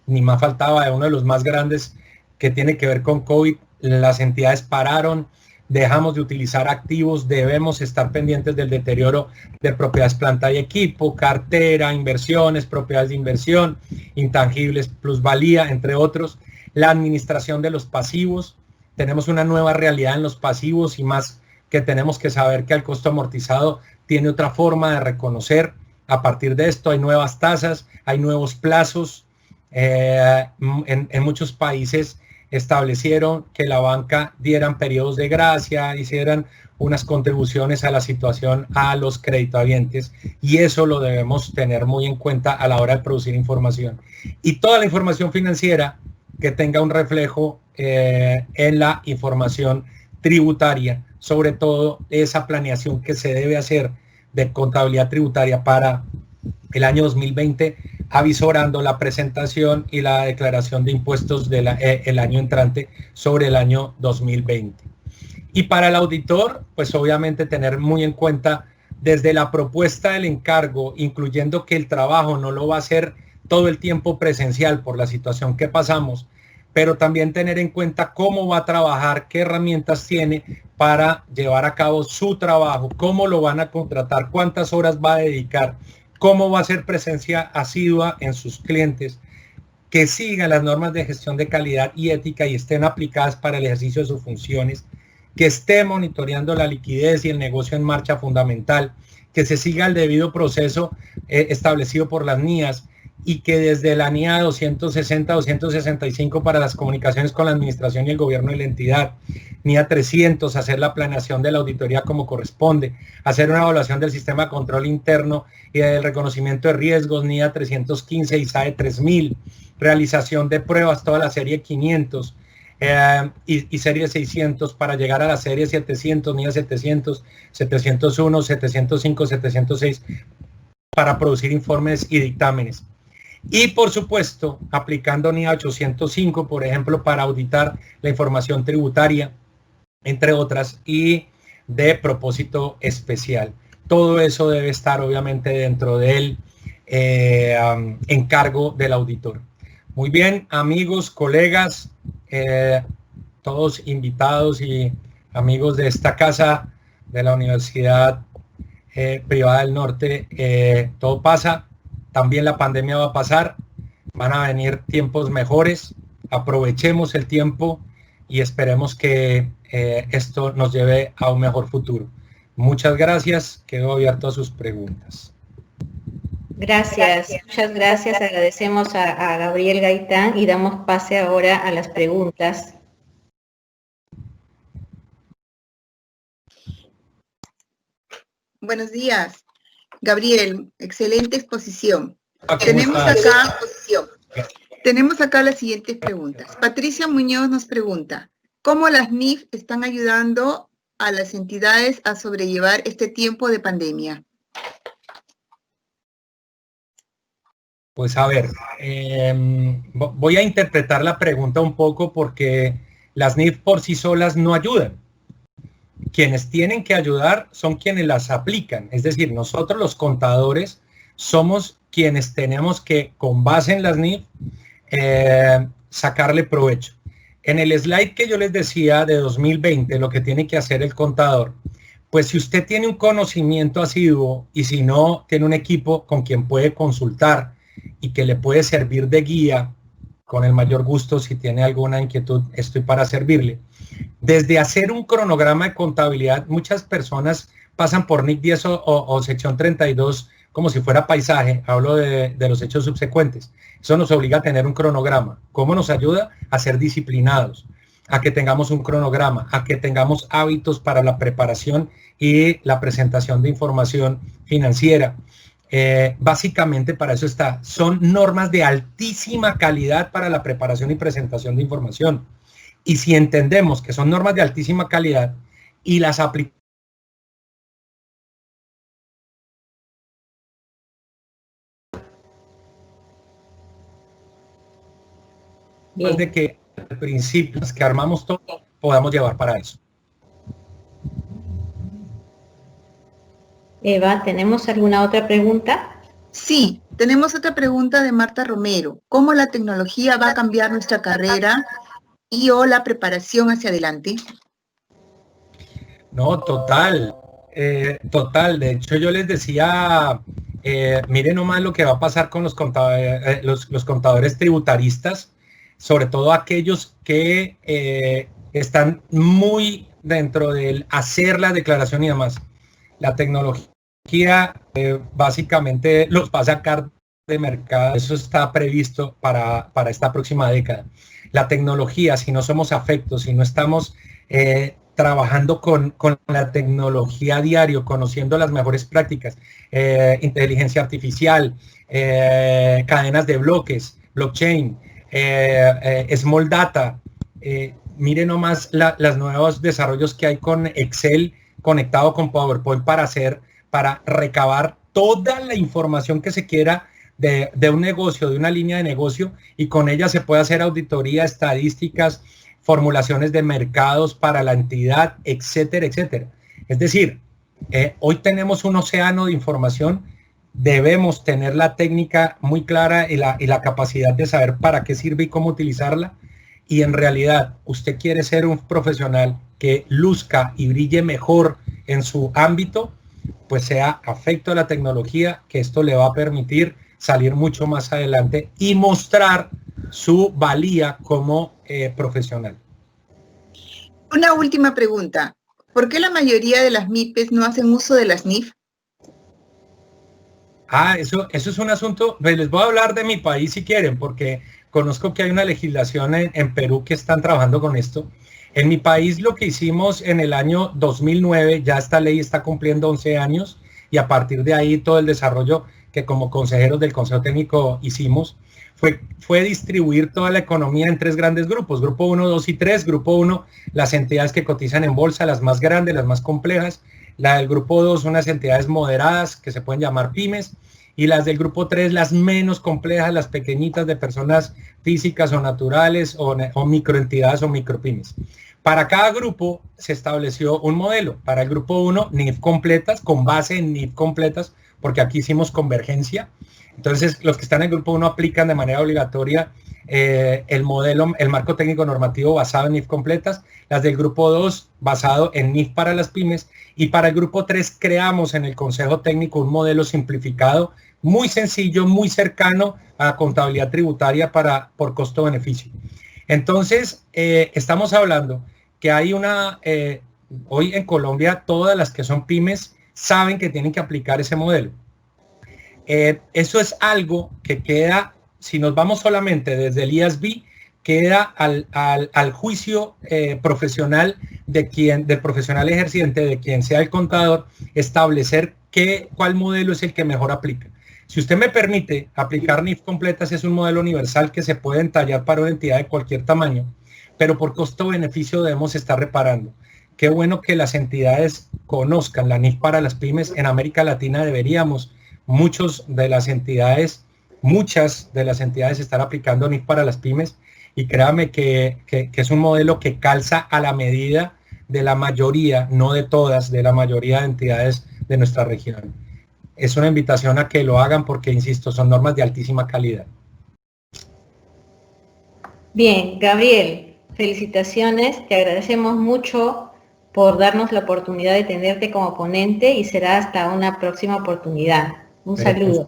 ni más faltaba, de uno de los más grandes que tiene que ver con COVID. Las entidades pararon, dejamos de utilizar activos, debemos estar pendientes del deterioro de propiedades, planta y equipo, cartera, inversiones, propiedades de inversión, intangibles, plusvalía, entre otros. La administración de los pasivos, tenemos una nueva realidad en los pasivos y más que tenemos que saber que el costo amortizado tiene otra forma de reconocer. A partir de esto hay nuevas tasas, hay nuevos plazos. En muchos países establecieron que la banca dieran periodos de gracia, hicieran unas contribuciones a la situación a los creditohabientes, y eso lo debemos tener muy en cuenta a la hora de producir información. Y toda la información financiera que tenga un reflejo en la información tributaria, sobre todo esa planeación que se debe hacer de contabilidad tributaria para el año 2020, avisorando la presentación y la declaración de impuestos del año entrante sobre el año 2020. Y para el auditor, pues obviamente tener muy en cuenta desde la propuesta del encargo, incluyendo que el trabajo no lo va a hacer todo el tiempo presencial por la situación que pasamos, pero también tener en cuenta cómo va a trabajar, qué herramientas tiene para llevar a cabo su trabajo, cómo lo van a contratar, cuántas horas va a dedicar, cómo va a ser presencia asidua en sus clientes, que sigan las normas de gestión de calidad y ética y estén aplicadas para el ejercicio de sus funciones, que esté monitoreando la liquidez y el negocio en marcha fundamental, que se siga el debido proceso establecido por las NIAs, y que desde la NIA 260, 265 para las comunicaciones con la administración y el gobierno de la entidad, NIA 300, hacer la planeación de la auditoría como corresponde, hacer una evaluación del sistema de control interno y del reconocimiento de riesgos, NIA 315 y SAE 3000, realización de pruebas, toda la serie 500, y serie 600 para llegar a la serie 700, NIA 700, 701, 705, 706 para producir informes y dictámenes. Y por supuesto, aplicando NIA 805, por ejemplo, para auditar la información tributaria, entre otras, y de propósito especial. Todo eso debe estar obviamente dentro del encargo del auditor. Muy bien, amigos, colegas, todos invitados y amigos de esta casa de la Universidad Privada del Norte, todo pasa, también la pandemia va a pasar, van a venir tiempos mejores, aprovechemos el tiempo y esperemos que esto nos lleve a un mejor futuro. Muchas gracias, quedo abierto a sus preguntas. Gracias, muchas gracias. Agradecemos a Gabriel Gaitán y damos pase ahora a las preguntas. Buenos días, Gabriel, excelente exposición. Tenemos acá las siguientes preguntas. Patricia Muñoz nos pregunta, ¿cómo las NIF están ayudando a las entidades a sobrellevar este tiempo de pandemia? Pues a ver, voy a interpretar la pregunta un poco porque las NIF por sí solas no ayudan. Quienes tienen que ayudar son quienes las aplican. Es decir, nosotros los contadores somos quienes tenemos que, con base en las NIF, sacarle provecho. En el slide que yo les decía de 2020, lo que tiene que hacer el contador, pues si usted tiene un conocimiento asiduo y si no, tiene un equipo con quien puede consultar y que le puede servir de guía, con el mayor gusto, si tiene alguna inquietud, estoy para servirle. Desde hacer un cronograma de contabilidad, muchas personas pasan por NIC 10 o sección 32 como si fuera paisaje, hablo de los hechos subsecuentes. Eso nos obliga a tener un cronograma. ¿Cómo nos ayuda? A ser disciplinados, a que tengamos un cronograma, a que tengamos hábitos para la preparación y la presentación de información financiera. Básicamente para eso está. Son normas de altísima calidad para la preparación y presentación de información. Y si entendemos que son normas de altísima calidad y las aplicamos de que al principio que armamos todo, podamos llevar para eso. Eva, ¿tenemos alguna otra pregunta? Sí, tenemos otra pregunta de Marta Romero. ¿Cómo la tecnología va a cambiar nuestra carrera y o la preparación hacia adelante? No, total. Total. De hecho, yo les decía, miren nomás lo que va a pasar con los contadores tributaristas, sobre todo aquellos que están muy dentro del hacer la declaración y demás. La tecnología básicamente los va a sacar de mercado. Eso está previsto para esta próxima década. La tecnología, si no somos afectos, si no estamos trabajando con la tecnología a diario, conociendo las mejores prácticas, inteligencia artificial, cadenas de bloques, blockchain, small data, miren nomás los nuevos desarrollos que hay con Excel conectado con PowerPoint para recabar toda la información que se quiera de un negocio, de una línea de negocio, y con ella se puede hacer auditoría, estadísticas, formulaciones de mercados para la entidad, etcétera, etcétera. Es decir, hoy tenemos un océano de información, debemos tener la técnica muy clara y la capacidad de saber para qué sirve y cómo utilizarla. Y en realidad, usted quiere ser un profesional que luzca y brille mejor en su ámbito, pues sea afecto a la tecnología, que esto le va a permitir salir mucho más adelante y mostrar su valía como profesional. Una última pregunta. ¿Por qué la mayoría de las MIPES no hacen uso de las NIF? Eso es un asunto, les voy a hablar de mi país si quieren, porque conozco que hay una legislación en Perú que están trabajando con esto. En mi país lo que hicimos en el año 2009, ya esta ley está cumpliendo 11 años, y a partir de ahí todo el desarrollo que como consejeros del Consejo Técnico hicimos, fue distribuir toda la economía en 3 grandes grupos, grupo 1, 2 y 3. Grupo 1, las entidades que cotizan en bolsa, las más grandes, las más complejas. La del grupo 2, unas entidades moderadas que se pueden llamar pymes. Y las del grupo 3, las menos complejas, las pequeñitas de personas físicas o naturales o microentidades o micropymes. Para cada grupo se estableció un modelo. Para el grupo 1, NIF completas, con base en NIF completas, porque aquí hicimos convergencia. Entonces, los que están en el grupo 1 aplican de manera obligatoria el modelo, el marco técnico normativo basado en NIF completas. Las del grupo 2, basado en NIF para las pymes. Y para el grupo 3, creamos en el Consejo Técnico un modelo simplificado, muy sencillo, muy cercano a la contabilidad tributaria por costo-beneficio. Entonces, estamos hablando que hay hoy en Colombia, todas las que son pymes saben que tienen que aplicar ese modelo. Eso es algo que queda, si nos vamos solamente desde el IASB, queda al juicio profesional del profesional ejerciente, de quien sea el contador, establecer cuál modelo es el que mejor aplica. Si usted me permite, aplicar NIF completas es un modelo universal que se puede entallar para una entidad de cualquier tamaño, pero por costo-beneficio debemos estar reparando. Qué bueno que las entidades conozcan la NIF para las pymes. En América Latina deberíamos, muchas de las entidades están aplicando NIF para las pymes, y créame que es un modelo que calza a la medida de la mayoría, no de todas, de la mayoría de entidades de nuestra región. Es una invitación a que lo hagan porque, insisto, son normas de altísima calidad. Bien, Gabriel, felicitaciones, te agradecemos mucho por darnos la oportunidad de tenerte como ponente y será hasta una próxima oportunidad. Un saludo.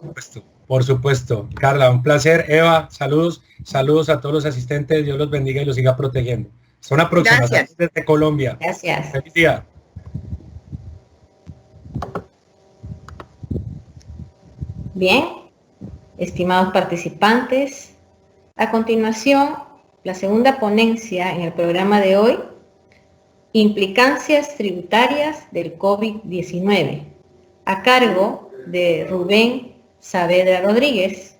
Por supuesto. Carla, un placer. Eva, saludos a todos los asistentes, Dios los bendiga y los siga protegiendo. Hasta una próxima. Gracias. Desde Colombia. Gracias. Feliz día. Bien, estimados participantes, a continuación, la segunda ponencia en el programa de hoy, implicancias tributarias del COVID-19, a cargo de Rubén Saavedra Rodríguez.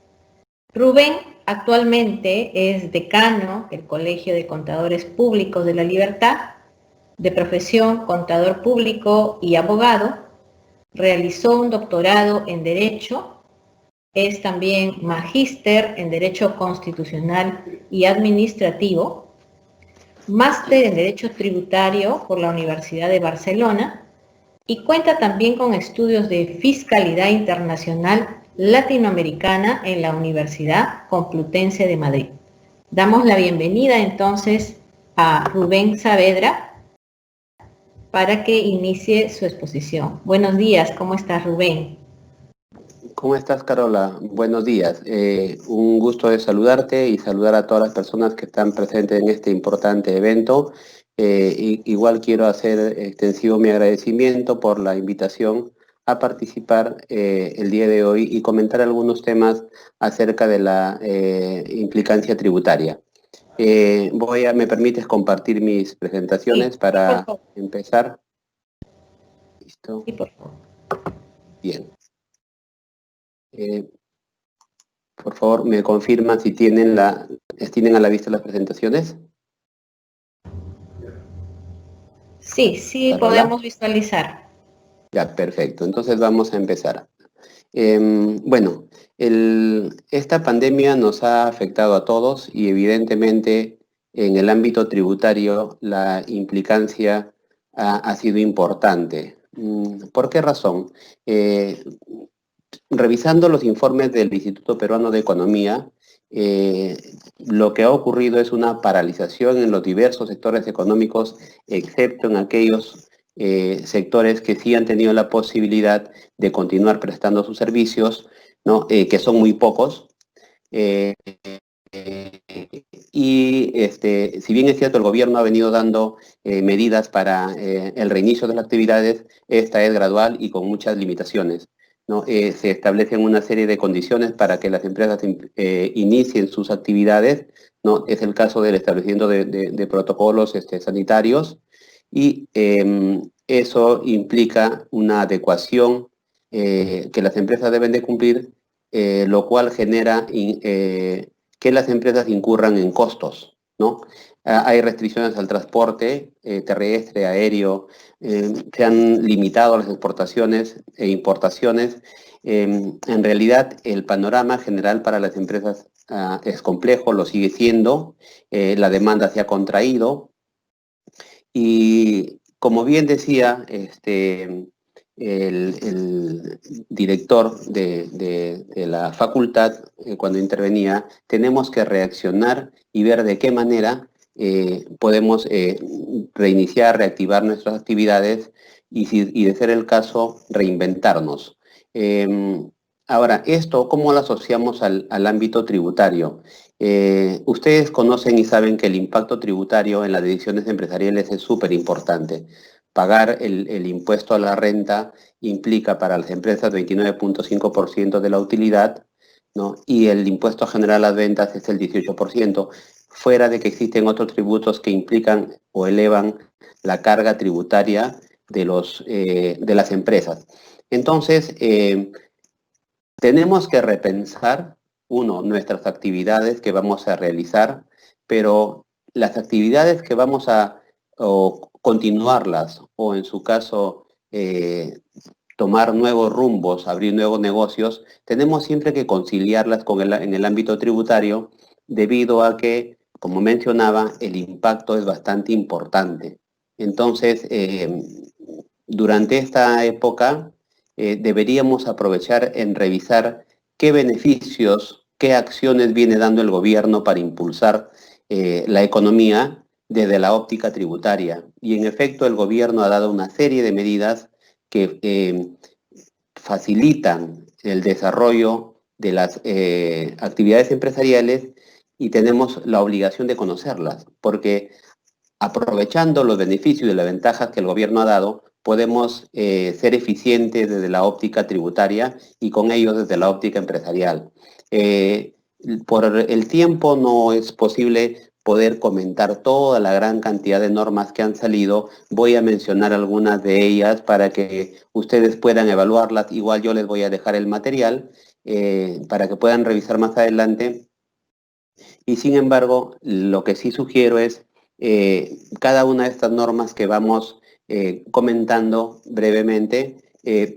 Rubén actualmente es decano del Colegio de Contadores Públicos de La Libertad, de profesión contador público y abogado. Realizó un doctorado en Derecho. Es también magíster en Derecho Constitucional y Administrativo, máster en Derecho Tributario por la Universidad de Barcelona y cuenta también con estudios de Fiscalidad Internacional Latinoamericana en la Universidad Complutense de Madrid. Damos la bienvenida entonces a Rubén Saavedra para que inicie su exposición. Buenos días, ¿cómo estás, Rubén? ¿Cómo estás, Carola? Buenos días. Un gusto de saludarte y saludar a todas las personas que están presentes en este importante evento. Igual quiero hacer extensivo mi agradecimiento por la invitación a participar el día de hoy y comentar algunos temas acerca de la implicancia tributaria. ¿Me permites compartir mis presentaciones para empezar? ¿Listo? Sí, por favor. Bien. Por favor, me confirman si tienen a la vista las presentaciones. Sí, podemos visualizar. Ya, perfecto. Entonces vamos a empezar. Bueno, esta pandemia nos ha afectado a todos y evidentemente en el ámbito tributario la implicancia ha sido importante. ¿Por qué razón? Revisando los informes del Instituto Peruano de Economía, lo que ha ocurrido es una paralización en los diversos sectores económicos, excepto en aquellos sectores que sí han tenido la posibilidad de continuar prestando sus servicios, ¿no? Que son muy pocos. Si bien es cierto, el gobierno ha venido dando medidas para el reinicio de las actividades, esta es gradual y con muchas limitaciones, ¿no? Se establecen una serie de condiciones para que las empresas inicien sus actividades, ¿no? Es el caso del establecimiento de protocolos sanitarios y eso implica una adecuación que las empresas deben de cumplir, lo cual genera que las empresas incurran en costos, ¿no? Hay restricciones al transporte terrestre, aéreo, se han limitado las exportaciones e importaciones. En realidad, el panorama general para las empresas es complejo, lo sigue siendo, la demanda se ha contraído y, como bien decía el director de la facultad cuando intervenía, tenemos que reaccionar y ver de qué manera podemos reiniciar, reactivar nuestras actividades y de ser el caso, reinventarnos. Ahora, esto, ¿cómo lo asociamos al ámbito tributario? Ustedes conocen y saben que el impacto tributario en las decisiones empresariales es súper importante. Pagar el impuesto a la renta implica para las empresas 29.5% de la utilidad, ¿no? Y el impuesto general a las ventas es el 18%, fuera de que existen otros tributos que implican o elevan la carga tributaria de las empresas. Entonces, tenemos que repensar, uno, nuestras actividades que vamos a realizar, pero las actividades que vamos a continuarlas o en su caso tomar nuevos rumbos, abrir nuevos negocios, tenemos siempre que conciliarlas en el ámbito tributario debido a que, como mencionaba, el impacto es bastante importante. Entonces, durante esta época deberíamos aprovechar en revisar qué beneficios, qué acciones viene dando el gobierno para impulsar la economía desde la óptica tributaria. Y en efecto, el gobierno ha dado una serie de medidas que facilitan el desarrollo de las actividades empresariales y tenemos la obligación de conocerlas, porque aprovechando los beneficios y las ventajas que el gobierno ha dado, podemos ser eficientes desde la óptica tributaria y con ello desde la óptica empresarial. Por el tiempo no es posible poder comentar toda la gran cantidad de normas que han salido. Voy a mencionar algunas de ellas para que ustedes puedan evaluarlas. Igual yo les voy a dejar el material para que puedan revisar más adelante. Y sin embargo, lo que sí sugiero es cada una de estas normas que vamos comentando brevemente,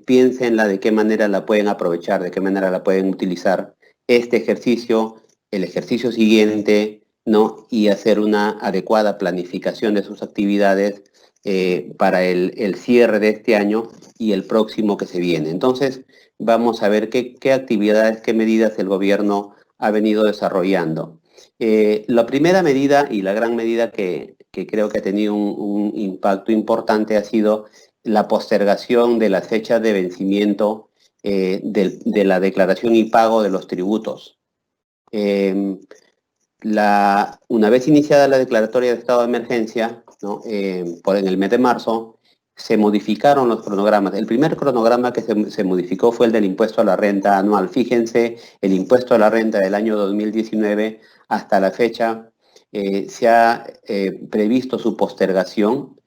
piénsenla de qué manera la pueden aprovechar, de qué manera la pueden utilizar este ejercicio, el ejercicio siguiente, ¿no? Y hacer una adecuada planificación de sus actividades para el cierre de este año y el próximo que se viene. Entonces, vamos a ver qué actividades, qué medidas el gobierno ha venido desarrollando. La primera medida y la gran medida que creo que ha tenido un impacto importante ha sido la postergación de las fechas de vencimiento de la declaración y pago de los tributos. Una vez iniciada la declaratoria de estado de emergencia, ¿no? En el mes de marzo, se modificaron los cronogramas. El primer cronograma que se modificó fue el del impuesto a la renta anual. Fíjense, el impuesto a la renta del año 2019 hasta la fecha se ha previsto su postergación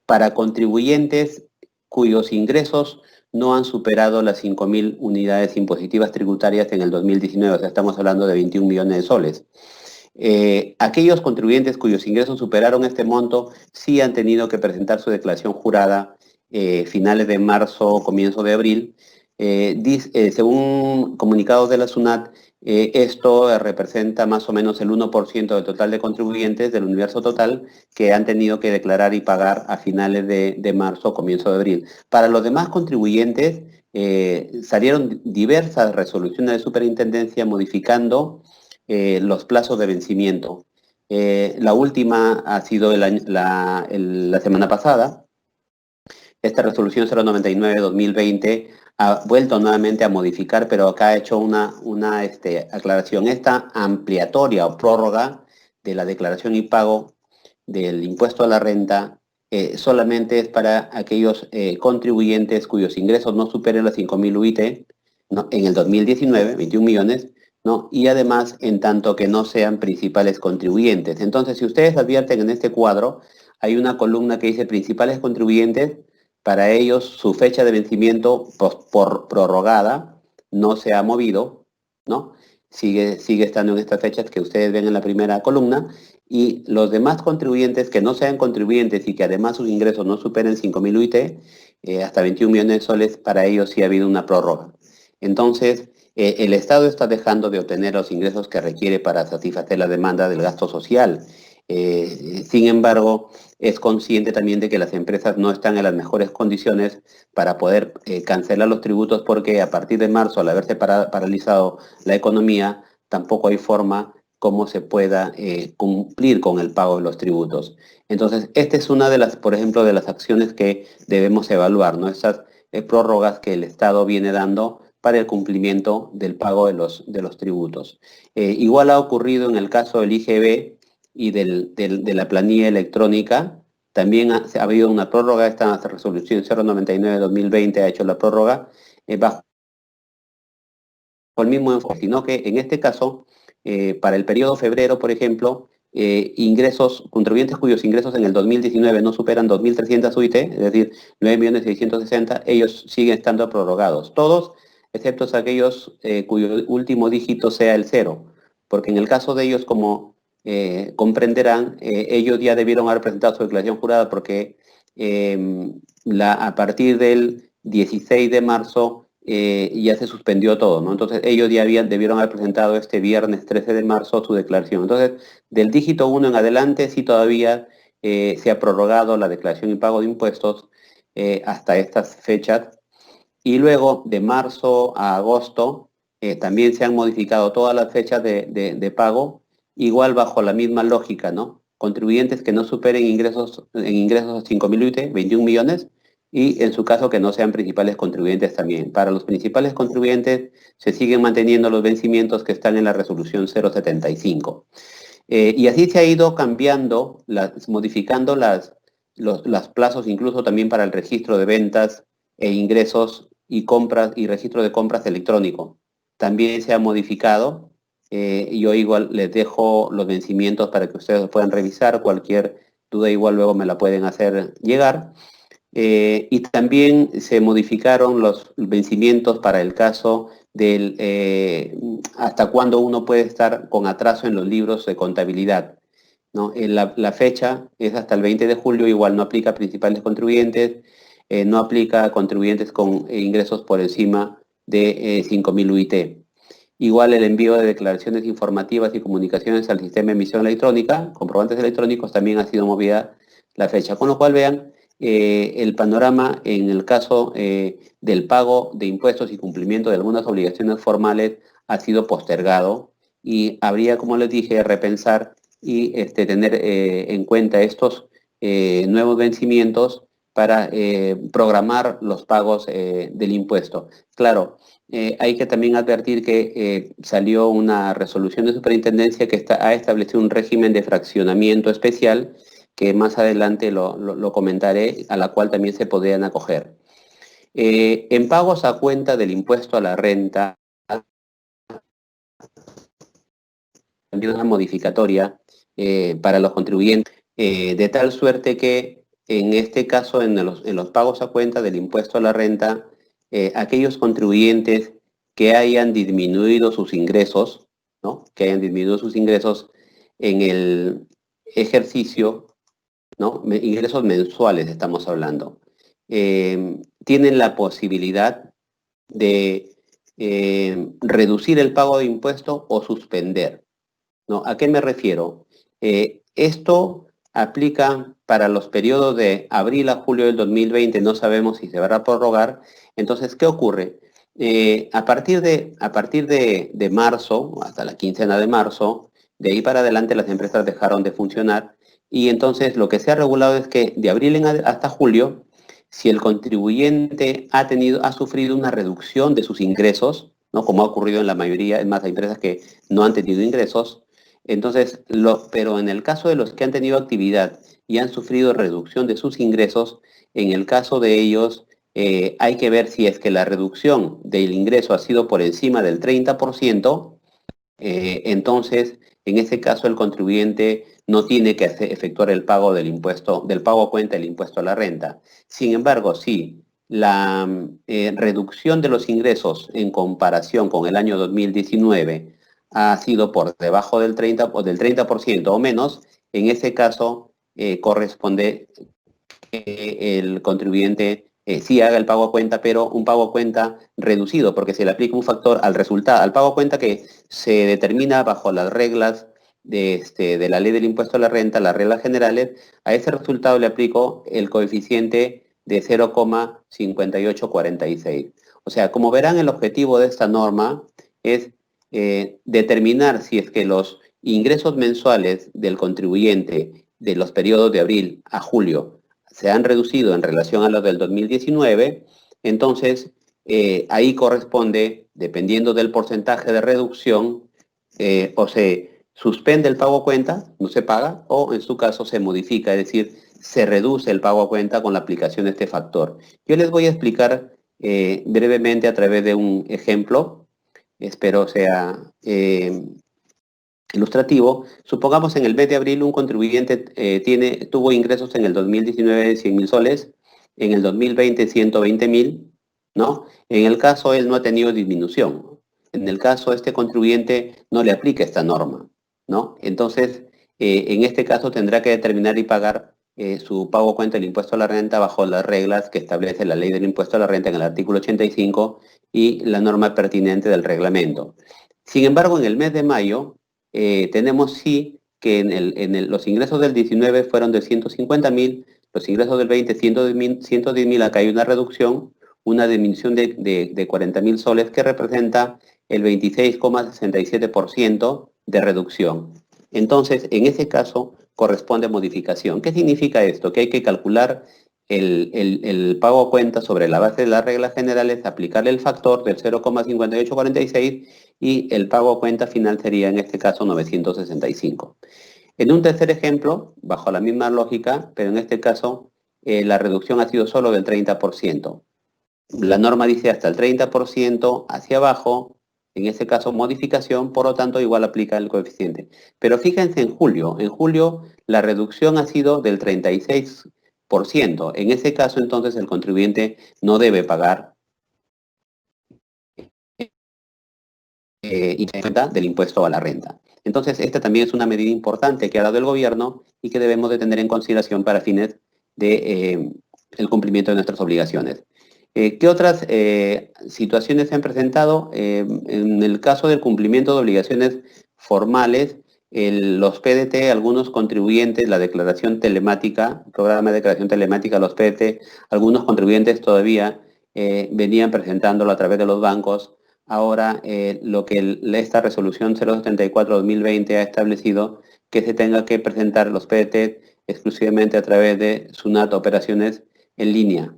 para contribuyentes cuyos ingresos no han superado las 5.000 unidades impositivas tributarias en el 2019, o sea, estamos hablando de 21 millones de soles. Aquellos contribuyentes cuyos ingresos superaron este monto sí han tenido que presentar su declaración jurada finales de marzo o comienzo de abril. Según comunicados de la SUNAT, esto representa más o menos el 1% del total de contribuyentes del universo total que han tenido que declarar y pagar a finales de marzo o comienzo de abril. Para los demás contribuyentes salieron diversas resoluciones de superintendencia modificando los plazos de vencimiento. La última ha sido la semana pasada. Esta resolución 099-2020 ha vuelto nuevamente a modificar, pero acá ha hecho una aclaración. Esta ampliatoria o prórroga de la declaración y pago del impuesto a la renta solamente es para aquellos contribuyentes cuyos ingresos no superen las 5.000 UIT, ¿no? En el 2019, 21 millones, ¿no? Y además en tanto que no sean principales contribuyentes. Entonces, si ustedes advierten en este cuadro, hay una columna que dice principales contribuyentes. Para ellos, su fecha de vencimiento por prorrogada no se ha movido, ¿no? sigue estando en estas fechas que ustedes ven en la primera columna, y los demás contribuyentes que no sean contribuyentes y que además sus ingresos no superen 5.000 UIT, hasta 21 millones de soles, para ellos sí ha habido una prórroga. Entonces, el Estado está dejando de obtener los ingresos que requiere para satisfacer la demanda del gasto social. Sin embargo, es consciente también de que las empresas no están en las mejores condiciones para poder cancelar los tributos, porque a partir de marzo, al haberse paralizado la economía, tampoco hay forma como se pueda cumplir con el pago de los tributos. Entonces, esta es una de las, por ejemplo, de las acciones que debemos evaluar, ¿no? Estas prórrogas que el Estado viene dando para el cumplimiento del pago de los tributos. Igual ha ocurrido en el caso del IGB y de la planilla electrónica. También ha habido una prórroga. Esta resolución 099-2020 ha hecho la prórroga bajo el mismo enfoque, sino que en este caso, para el periodo febrero, por ejemplo, contribuyentes cuyos ingresos en el 2019 no superan 2.300 UIT, es decir, 9.660.000, ellos siguen estando prorrogados. Todos, excepto aquellos cuyo último dígito sea el 0, porque en el caso de ellos, como comprenderán, ellos ya debieron haber presentado su declaración jurada, porque a partir del 16 de marzo ya se suspendió todo, ¿no? Entonces ellos ya debieron haber presentado este viernes 13 de marzo su declaración. Entonces, del dígito 1 en adelante sí todavía se ha prorrogado la declaración y pago de impuestos hasta estas fechas. Y luego, de marzo a agosto, también se han modificado todas las fechas de pago, igual bajo la misma lógica, ¿no? Contribuyentes que no superen ingresos a 5.000 UIT, 21 millones, y en su caso que no sean principales contribuyentes también. Para los principales contribuyentes se siguen manteniendo los vencimientos que están en la resolución 075. Y así se ha ido cambiando, modificando los plazos, incluso también para el registro de ventas e ingresos y compras y registro de compras electrónico. También se ha modificado. Yo igual les dejo los vencimientos para que ustedes puedan revisar. Cualquier duda igual luego me la pueden hacer llegar. Y también se modificaron los vencimientos para el caso del hasta cuándo uno puede estar con atraso en los libros de contabilidad, ¿no? La fecha es hasta el 20 de julio, igual no aplica a principales contribuyentes, no aplica a contribuyentes con ingresos por encima de 5.000 UIT. Igual el envío de declaraciones informativas y comunicaciones al sistema de emisión electrónica, comprobantes electrónicos, también ha sido movida la fecha. Con lo cual, vean, el panorama en el caso del pago de impuestos y cumplimiento de algunas obligaciones formales ha sido postergado, y habría, como les dije, repensar y tener en cuenta estos nuevos vencimientos para programar los pagos del impuesto. Claro, hay que también advertir que salió una resolución de superintendencia que ha establecido un régimen de fraccionamiento especial, que más adelante lo comentaré, a la cual también se podrían acoger. En pagos a cuenta del impuesto a la renta, también una modificatoria para los contribuyentes, de tal suerte que en este caso, en los pagos a cuenta del impuesto a la renta, aquellos contribuyentes que hayan disminuido sus ingresos, ¿no? Que hayan disminuido sus ingresos en el ejercicio, ¿no? Ingresos mensuales estamos hablando, tienen la posibilidad de reducir el pago de impuesto o suspender, ¿no? ¿A qué me refiero? Esto aplica para los periodos de abril a julio del 2020, no sabemos si se va a prorrogar. Entonces, ¿qué ocurre? A partir de marzo, hasta la quincena de marzo, de ahí para adelante las empresas dejaron de funcionar, y entonces lo que se ha regulado es que de abril hasta julio, si el contribuyente ha sufrido una reducción de sus ingresos, ¿no? Como ha ocurrido en la mayoría, es más, hay empresas que no han tenido ingresos, entonces, pero en el caso de los que han tenido actividad y han sufrido reducción de sus ingresos, en el caso de ellos hay que ver si es que la reducción del ingreso ha sido por encima del 30%, entonces, en ese caso el contribuyente no tiene que efectuar el pago del impuesto, del pago a cuenta del impuesto a la renta. Sin embargo, si la reducción de los ingresos en comparación con el año 2019 ha sido por debajo del 30% o menos, en ese caso corresponde que el contribuyente sí haga el pago a cuenta, pero un pago a cuenta reducido, porque se le aplica un factor al resultado, al pago a cuenta que se determina bajo las reglas de la ley del impuesto a la renta, las reglas generales. A ese resultado le aplico el coeficiente de 0,5846. O sea, como verán, el objetivo de esta norma es determinar si es que los ingresos mensuales del contribuyente de los periodos de abril a julio se han reducido en relación a los del 2019, entonces ahí corresponde, dependiendo del porcentaje de reducción, o se suspende el pago a cuenta, no se paga, o en su caso se modifica, es decir, se reduce el pago a cuenta con la aplicación de este factor. Yo les voy a explicar brevemente a través de un ejemplo, espero sea ilustrativo. Supongamos en el mes de abril un contribuyente tuvo ingresos en el 2019 de 100.000 soles, en el 2020 120.000, ¿no? En el caso él no ha tenido disminución. En el caso este contribuyente no le aplica esta norma, ¿no? Entonces, en este caso tendrá que determinar y pagar su pago a cuenta del impuesto a la renta bajo las reglas que establece la ley del impuesto a la renta en el artículo 85 y la norma pertinente del reglamento. Sin embargo, en el mes de mayo, tenemos sí que los ingresos del 19 fueron de 150.000, los ingresos del 20, 110.000, acá hay una reducción, una disminución de 40.000 soles que representa el 26,67% de reducción. Entonces, en ese caso, corresponde modificación. ¿Qué significa esto? Que hay que calcular el pago a cuenta sobre la base de las reglas generales, aplicarle el factor del 0,5846 y el pago a cuenta final sería en este caso 965. En un tercer ejemplo, bajo la misma lógica, pero en este caso la reducción ha sido solo del 30%. La norma dice hasta el 30% hacia abajo, en ese caso modificación, por lo tanto igual aplica el coeficiente. Pero fíjense en julio la reducción ha sido del 36%. En ese caso entonces el contribuyente no debe pagar del impuesto a la renta. Entonces, esta también es una medida importante que ha dado el gobierno y que debemos de tener en consideración para fines de el cumplimiento de nuestras obligaciones. ¿Qué otras situaciones se han presentado? En el caso del cumplimiento de obligaciones formales, los PDT, algunos contribuyentes, la declaración telemática, programa de declaración telemática, los PDT, algunos contribuyentes todavía venían presentándolo a través de los bancos. Ahora, lo que esta resolución 074-2020 ha establecido que se tenga que presentar los PDT exclusivamente a través de SUNAT operaciones en línea.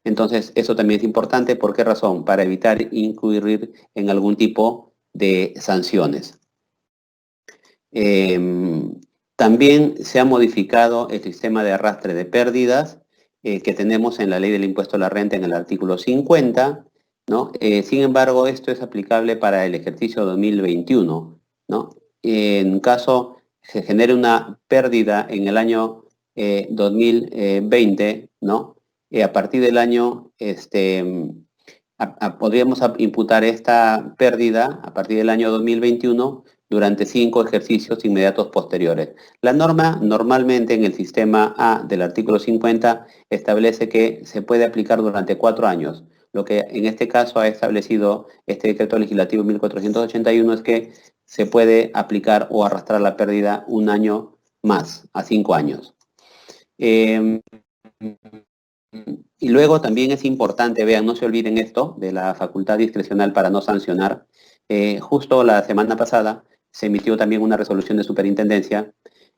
Entonces, eso también es importante. ¿Por qué razón? Para evitar incurrir en algún tipo de sanciones. También se ha modificado el sistema de arrastre de pérdidas que tenemos en la ley del impuesto a la renta en el artículo 50, ¿no? Sin embargo, esto es aplicable para el ejercicio 2021, ¿no? En caso se genere una pérdida en el año 2020, ¿no? A partir del año, podríamos imputar esta pérdida a partir del año 2021 durante 5 ejercicios inmediatos posteriores. La norma normalmente en el sistema A del artículo 50 establece que se puede aplicar durante 4 años. Lo que en este caso ha establecido este decreto legislativo 1481 es que se puede aplicar o arrastrar la pérdida un año más, a 5 años. Y luego también es importante, vean, no se olviden esto, de la facultad discrecional para no sancionar. Justo la semana pasada se emitió también una resolución de superintendencia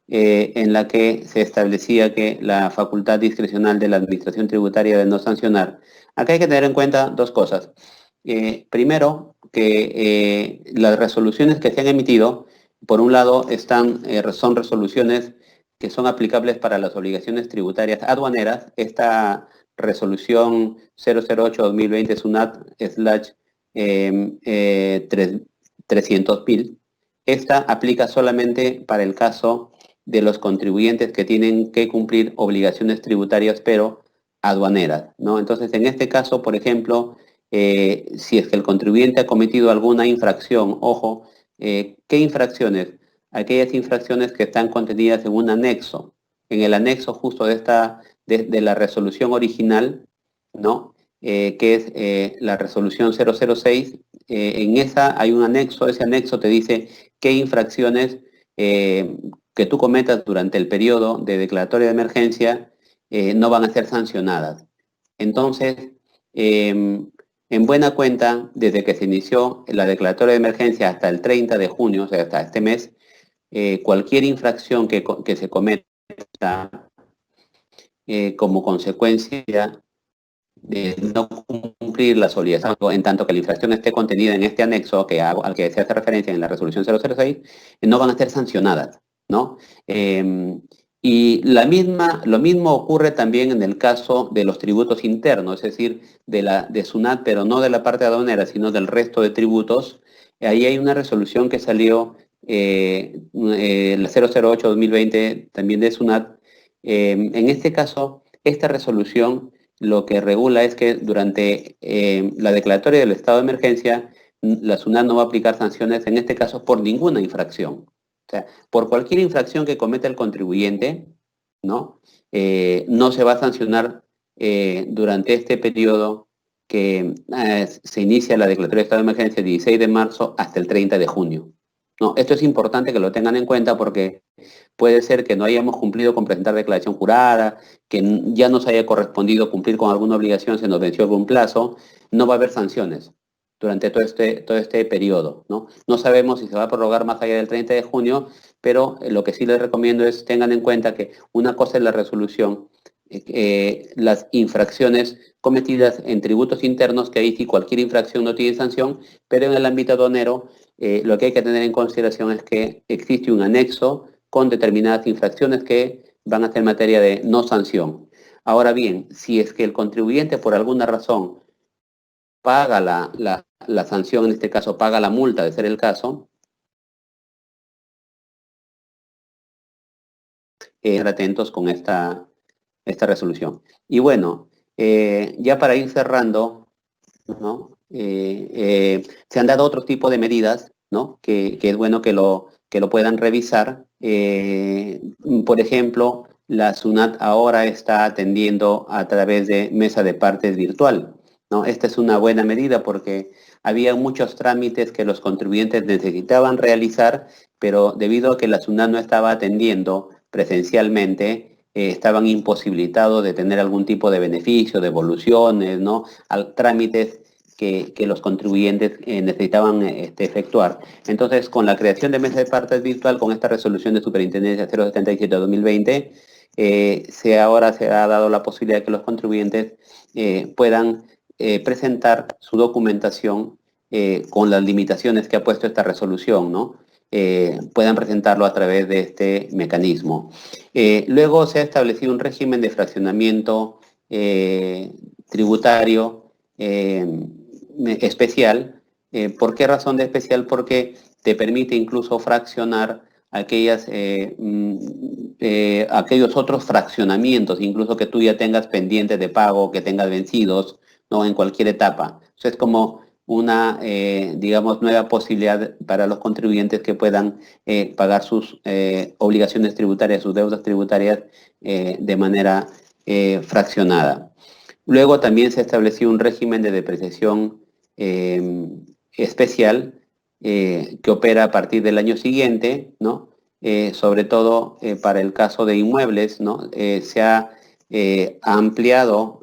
en la que se establecía que la facultad discrecional de la administración tributaria de no sancionar. Acá hay que tener en cuenta 2 cosas. Primero, que las resoluciones que se han emitido, por un lado, son resoluciones que son aplicables para las obligaciones tributarias aduaneras. Esta resolución 008-2020 SUNAT/300.000, esta aplica solamente para el caso de los contribuyentes que tienen que cumplir obligaciones tributarias, pero aduaneras, ¿no? Entonces, en este caso, por ejemplo, si es que el contribuyente ha cometido alguna infracción, ojo, ¿Qué infracciones? Aquellas infracciones que están contenidas en un anexo, en el anexo justo de la resolución original, ¿no? Que es la resolución 006. En esa hay un anexo, ese anexo te dice qué infracciones que tú cometas durante el periodo de declaratoria de emergencia no van a ser sancionadas. Entonces, en buena cuenta, desde que se inició la declaratoria de emergencia hasta el 30 de junio, o sea, hasta este mes, cualquier infracción que se cometa como consecuencia de no cumplir las obligaciones, en tanto que la infracción esté contenida en este anexo al que se hace referencia en la resolución 006, no van a ser sancionadas, ¿no? Y lo mismo ocurre también en el caso de los tributos internos, es decir, de SUNAT, pero no de la parte aduanera, sino del resto de tributos. Ahí hay una resolución que salió, la 008-2020, también de SUNAT. En este caso, esta resolución lo que regula es que durante la declaratoria del estado de emergencia, la SUNAT no va a aplicar sanciones, en este caso, por ninguna infracción. O sea, por cualquier infracción que cometa el contribuyente, ¿no? No se va a sancionar durante este periodo que se inicia la declaratoria de estado de emergencia el 16 de marzo hasta el 30 de junio. No, esto es importante que lo tengan en cuenta porque puede ser que no hayamos cumplido con presentar declaración jurada, que ya nos haya correspondido cumplir con alguna obligación, se nos venció algún plazo, no va a haber sanciones durante todo este periodo, ¿no? No sabemos si se va a prorrogar más allá del 30 de junio, pero lo que sí les recomiendo es tengan en cuenta que una cosa es la resolución, las infracciones cometidas en tributos internos, que ahí sí cualquier infracción no tiene sanción, pero en el ámbito aduanero lo que hay que tener en consideración es que existe un anexo con determinadas infracciones que van a ser materia de no sanción. Ahora bien, si es que el contribuyente por alguna razón paga la sanción, en este caso paga la multa, de ser el caso, estar atentos con esta resolución. Y bueno, ya para ir cerrando, ¿no? Se han dado otro tipo de medidas, ¿no? Que es bueno que lo puedan revisar. Por ejemplo, la SUNAT ahora está atendiendo a través de mesa de partes virtual, ¿no? Esta es una buena medida porque había muchos trámites que los contribuyentes necesitaban realizar, pero debido a que la SUNAT no estaba atendiendo presencialmente, estaban imposibilitados de tener algún tipo de beneficio, de evoluciones, ¿no? Trámites que los contribuyentes necesitaban efectuar. Entonces, con la creación de mesa de partes virtual, con esta resolución de superintendencia 077-2020, ahora se ha dado la posibilidad de que los contribuyentes puedan presentar su documentación con las limitaciones que ha puesto esta resolución, ¿no? Puedan presentarlo a través de este mecanismo. Luego se ha establecido un régimen de fraccionamiento tributario especial. ¿Por qué razón de especial? Porque te permite incluso fraccionar aquellos otros fraccionamientos, incluso que tú ya tengas pendientes de pago, que tengas vencidos, ¿no? En cualquier etapa. Eso es como una, digamos, nueva posibilidad para los contribuyentes que puedan pagar sus obligaciones tributarias, sus deudas tributarias de manera fraccionada. Luego también se estableció un régimen de depreciación especial que opera a partir del año siguiente, ¿no? Sobre todo para el caso de inmuebles, ¿no? Se ha ampliado,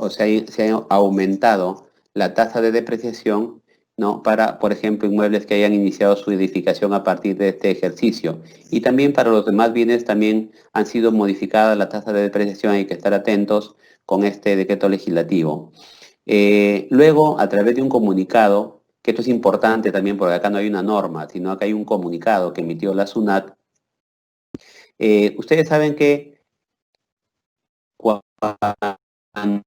se ha aumentado la tasa de depreciación, ¿no? Para, por ejemplo, inmuebles que hayan iniciado su edificación a partir de este ejercicio. Y también para los demás bienes también han sido modificadas la tasa de depreciación, hay que estar atentos con este decreto legislativo. Luego, a través de un comunicado, que esto es importante también porque acá no hay una norma, sino acá hay un comunicado que emitió la SUNAT. Ustedes saben que cuando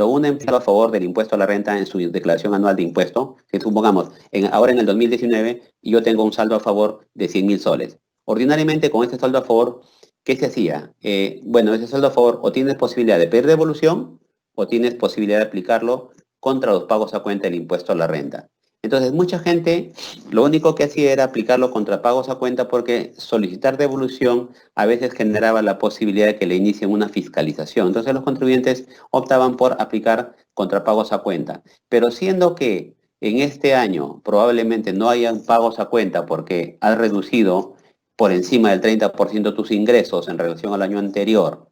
un empleado a favor del impuesto a la renta en su declaración anual de impuesto, que supongamos, ahora en el 2019, yo tengo un saldo a favor de 100.000 soles. Ordinariamente, con este saldo a favor, ¿qué se hacía? Bueno, ese saldo a favor o tienes posibilidad de pedir devolución o tienes posibilidad de aplicarlo contra los pagos a cuenta del impuesto a la renta. Entonces, mucha gente lo único que hacía era aplicarlo contra pagos a cuenta porque solicitar devolución a veces generaba la posibilidad de que le inicien una fiscalización. Entonces, los contribuyentes optaban por aplicar contra pagos a cuenta. Pero siendo que en este año probablemente no hayan pagos a cuenta porque has reducido por encima del 30% tus ingresos en relación al año anterior,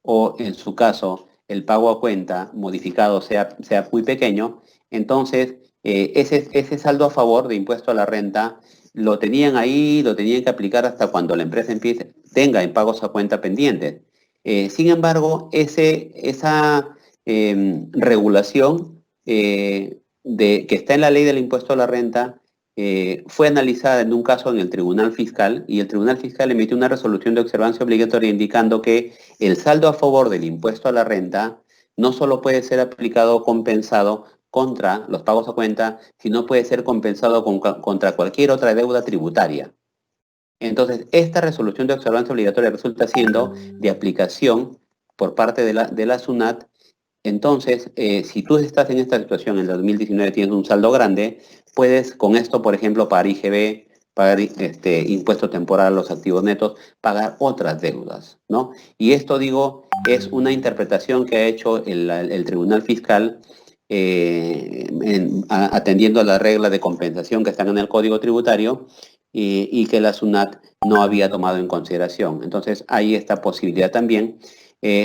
o en su caso el pago a cuenta modificado sea muy pequeño, entonces ese saldo a favor de impuesto a la renta lo tenían ahí, lo tenían que aplicar hasta cuando la empresa tenga en pagos a cuenta pendientes. Sin embargo, esa regulación que está en la ley del impuesto a la renta fue analizada en un caso en el Tribunal Fiscal, y el Tribunal Fiscal emitió una resolución de observancia obligatoria indicando que el saldo a favor del impuesto a la renta no solo puede ser aplicado o compensado contra los pagos a cuenta, sino puede ser compensado contra cualquier otra deuda tributaria. Entonces, esta resolución de observancia obligatoria resulta siendo de aplicación por parte de la SUNAT. Entonces, si tú estás en esta situación, en el 2019 tienes un saldo grande, puedes con esto, por ejemplo, pagar IGB, pagar impuesto temporal a los activos netos, pagar otras deudas, ¿no? Y esto, digo, es una interpretación que ha hecho el Tribunal Fiscal atendiendo a las reglas de compensación que están en el Código Tributario y que la SUNAT no había tomado en consideración. Entonces, hay esta posibilidad también.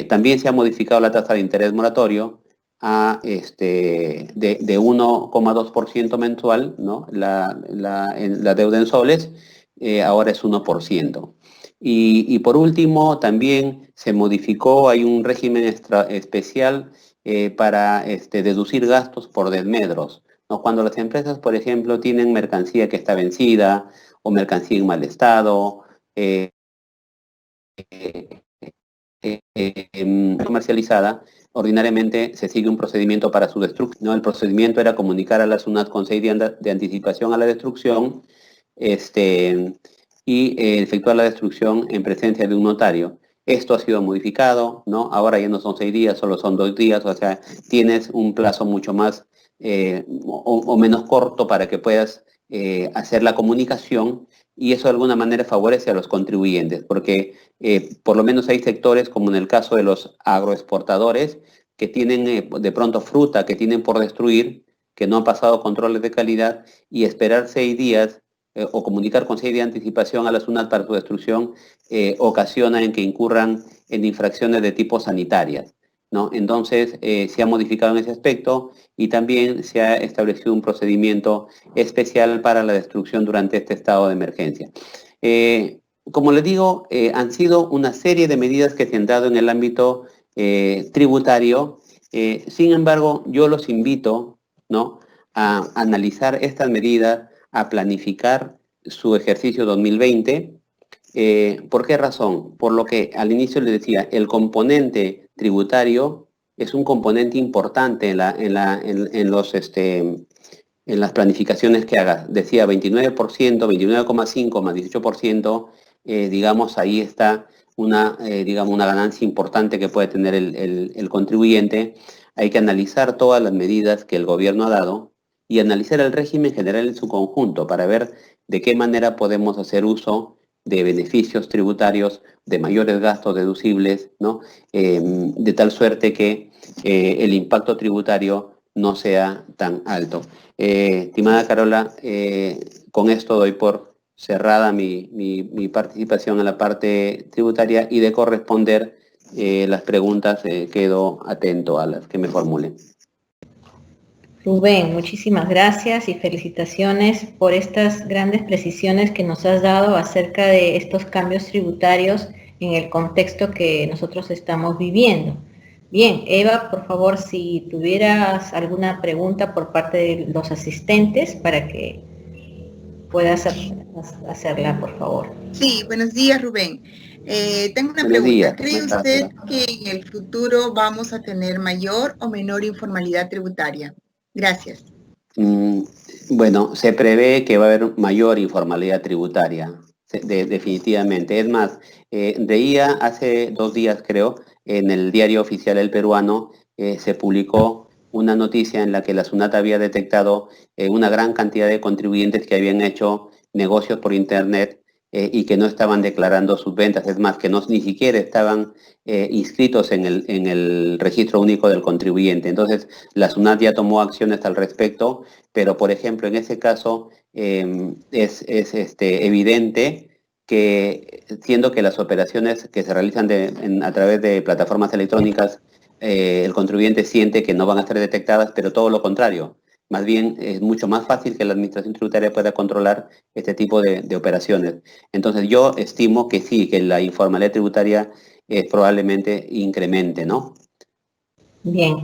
También se ha modificado la tasa de interés moratorio a de 1,2% mensual, ¿no? La deuda en soles ahora es 1%. Y por último, también se modificó, hay un régimen especial para deducir gastos por desmedros, ¿no? Cuando las empresas, por ejemplo, tienen mercancía que está vencida o mercancía en mal estado, comercializada, ordinariamente se sigue un procedimiento para su destrucción, ¿no? El procedimiento era comunicar a la SUNAT con 6 días de anticipación a la destrucción y efectuar la destrucción en presencia de un notario. Esto ha sido modificado, ¿no? Ahora ya no son 6 días, solo son 2 días, o sea, tienes un plazo mucho más o menos corto para que puedas hacer la comunicación, y eso de alguna manera favorece a los contribuyentes, porque por lo menos hay sectores, como en el caso de los agroexportadores, que tienen de pronto fruta que tienen por destruir, que no han pasado controles de calidad, y esperar 6 días o comunicar con 6 días de anticipación a la SUNAT para su destrucción ocasiona en que incurran en infracciones de tipo sanitarias, ¿no? Entonces se ha modificado en ese aspecto, y también se ha establecido un procedimiento especial para la destrucción durante este estado de emergencia. Como les digo, han sido una serie de medidas que se han dado en el ámbito tributario. Sin embargo, yo los invito, ¿no?, a analizar estas medidas, a planificar su ejercicio 2020. ¿Por qué razón? Por lo que al inicio les decía, el componente tributario es un componente importante en las planificaciones que hagas. Decía 29%, 29,5 más 18%, digamos, ahí está una ganancia importante que puede tener el contribuyente. Hay que analizar todas las medidas que el gobierno ha dado y analizar el régimen general en su conjunto para ver de qué manera podemos hacer uso de beneficios tributarios, de mayores gastos deducibles, ¿no? De tal suerte que el impacto tributario no sea tan alto. Estimada Carola, con esto doy por cerrada mi participación en la parte tributaria, y de corresponder las preguntas quedo atento a las que me formulen. Rubén, muchísimas gracias y felicitaciones por estas grandes precisiones que nos has dado acerca de estos cambios tributarios en el contexto que nosotros estamos viviendo. Bien, Eva, por favor, si tuvieras alguna pregunta por parte de los asistentes para que puedas hacerla, por favor. Sí, buenos días, Rubén. Tengo una pregunta. ¿Cree usted que en el futuro vamos a tener mayor o menor informalidad tributaria? Gracias. Bueno, se prevé que va a haber mayor informalidad tributaria, definitivamente. Es más, leía hace 2 días, creo, en el diario oficial El Peruano, se publicó una noticia en la que la SUNAT había detectado una gran cantidad de contribuyentes que habían hecho negocios por Internet y que no estaban declarando sus ventas, es más, que ni siquiera estaban inscritos en el registro único del contribuyente. Entonces, la SUNAT ya tomó acciones al respecto, pero, por ejemplo, en ese caso es evidente que, siendo que las operaciones que se realizan a través de plataformas electrónicas, el contribuyente siente que no van a ser detectadas, pero todo lo contrario. Más bien, es mucho más fácil que la administración tributaria pueda controlar este tipo de operaciones. Entonces, yo estimo que sí, que la informalidad tributaria probablemente incremente, ¿no? Bien.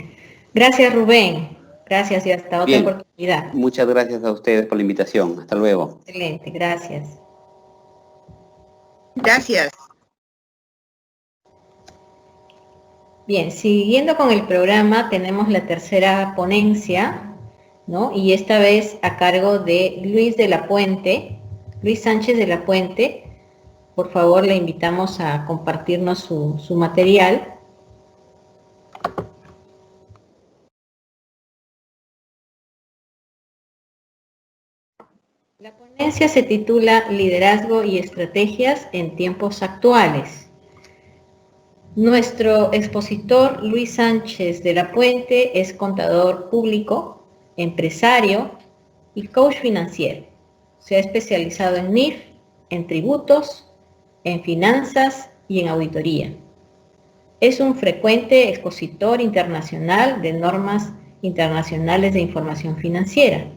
Gracias, Rubén. Gracias y hasta otra Bien, oportunidad. muchas gracias a ustedes por la invitación. Hasta luego. Excelente, gracias. Gracias. Bien, siguiendo con el programa, tenemos la tercera ponencia, ¿no? Y esta vez a cargo de Luis Sánchez de la Puente. Por favor, le invitamos a compartirnos su material. La ponencia se titula Liderazgo y estrategias en tiempos actuales. Nuestro expositor Luis Sánchez de la Puente es contador público, empresario y coach financiero. Se ha especializado en NIF, en tributos, en finanzas y en auditoría. Es un frecuente expositor internacional de normas internacionales de información financiera.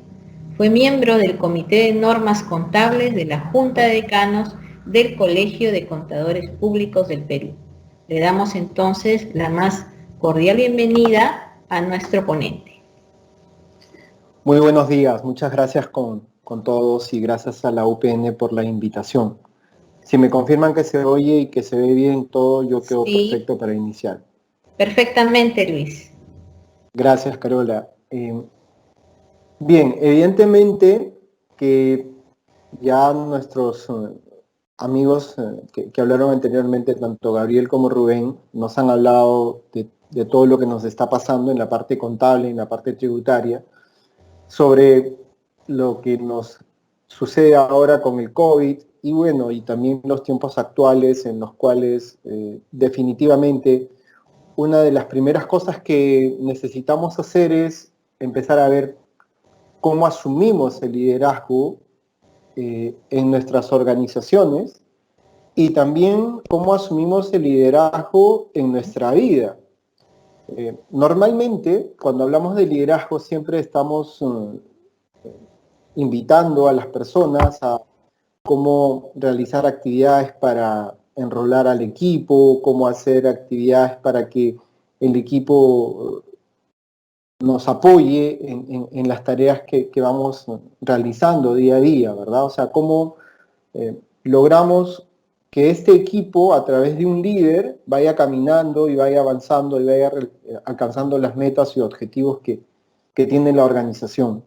Fue miembro del Comité de Normas Contables de la Junta de Decanos del Colegio de Contadores Públicos del Perú. Le damos entonces la más cordial bienvenida a nuestro ponente. Muy buenos días, muchas gracias con todos y gracias a la UPN por la invitación. Si me confirman que se oye y que se ve bien todo, yo quedo Sí. perfecto para iniciar. Perfectamente, Luis. Gracias, Carola. Bien, evidentemente que ya nuestros amigos que hablaron anteriormente, tanto Gabriel como Rubén, nos han hablado de todo lo que nos está pasando en la parte contable, en la parte tributaria, sobre lo que nos sucede ahora con el COVID y bueno, y también los tiempos actuales en los cuales definitivamente una de las primeras cosas que necesitamos hacer es empezar a ver cómo asumimos el liderazgo en nuestras organizaciones y también cómo asumimos el liderazgo en nuestra vida. Normalmente, cuando hablamos de liderazgo, siempre estamos invitando a las personas a cómo realizar actividades para enrolar al equipo, cómo hacer actividades para que el equipo nos apoye en las tareas que vamos realizando día a día, ¿verdad? O sea, cómo logramos que este equipo, a través de un líder, vaya caminando y vaya avanzando y vaya alcanzando las metas y objetivos que tiene la organización.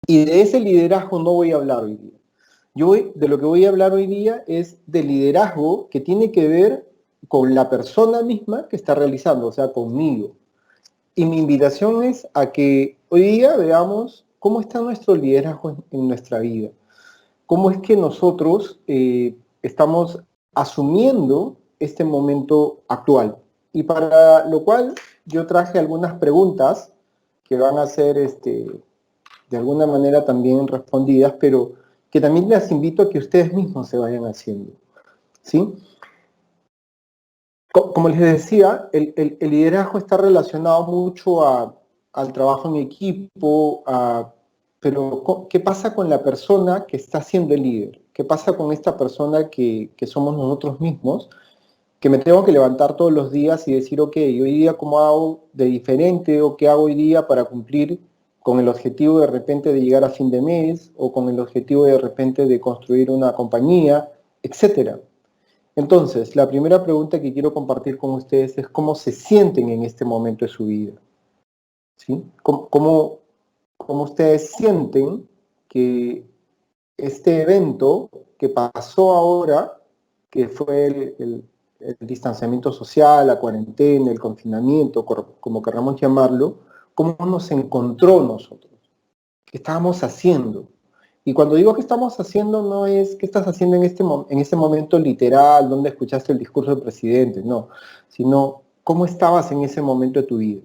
Y de ese liderazgo no voy a hablar hoy día. De lo que voy a hablar hoy día es del liderazgo que tiene que ver con la persona misma que está realizando, o sea, conmigo. Y mi invitación es a que hoy día veamos cómo está nuestro liderazgo en nuestra vida. Cómo es que nosotros estamos asumiendo este momento actual. Y para lo cual yo traje algunas preguntas que van a ser de alguna manera también respondidas, pero que también les invito a que ustedes mismos se vayan haciendo, ¿sí? Como les decía, el liderazgo está relacionado mucho al trabajo en equipo, pero ¿qué pasa con la persona que está siendo el líder? ¿Qué pasa con esta persona que somos nosotros mismos? Que me tengo que levantar todos los días y decir, ok, hoy día cómo hago de diferente o qué hago hoy día para cumplir con el objetivo de repente de llegar a fin de mes o con el objetivo de repente de construir una compañía, etcétera. Entonces, la primera pregunta que quiero compartir con ustedes es cómo se sienten en este momento de su vida, ¿sí? ¿Cómo ustedes sienten que este evento que pasó ahora, que fue el distanciamiento social, la cuarentena, el confinamiento, como queramos llamarlo, cómo nos encontró nosotros, qué estábamos haciendo. Y cuando digo que estamos haciendo, no es qué estás haciendo en ese momento literal, donde escuchaste el discurso del presidente, no, sino cómo estabas en ese momento de tu vida.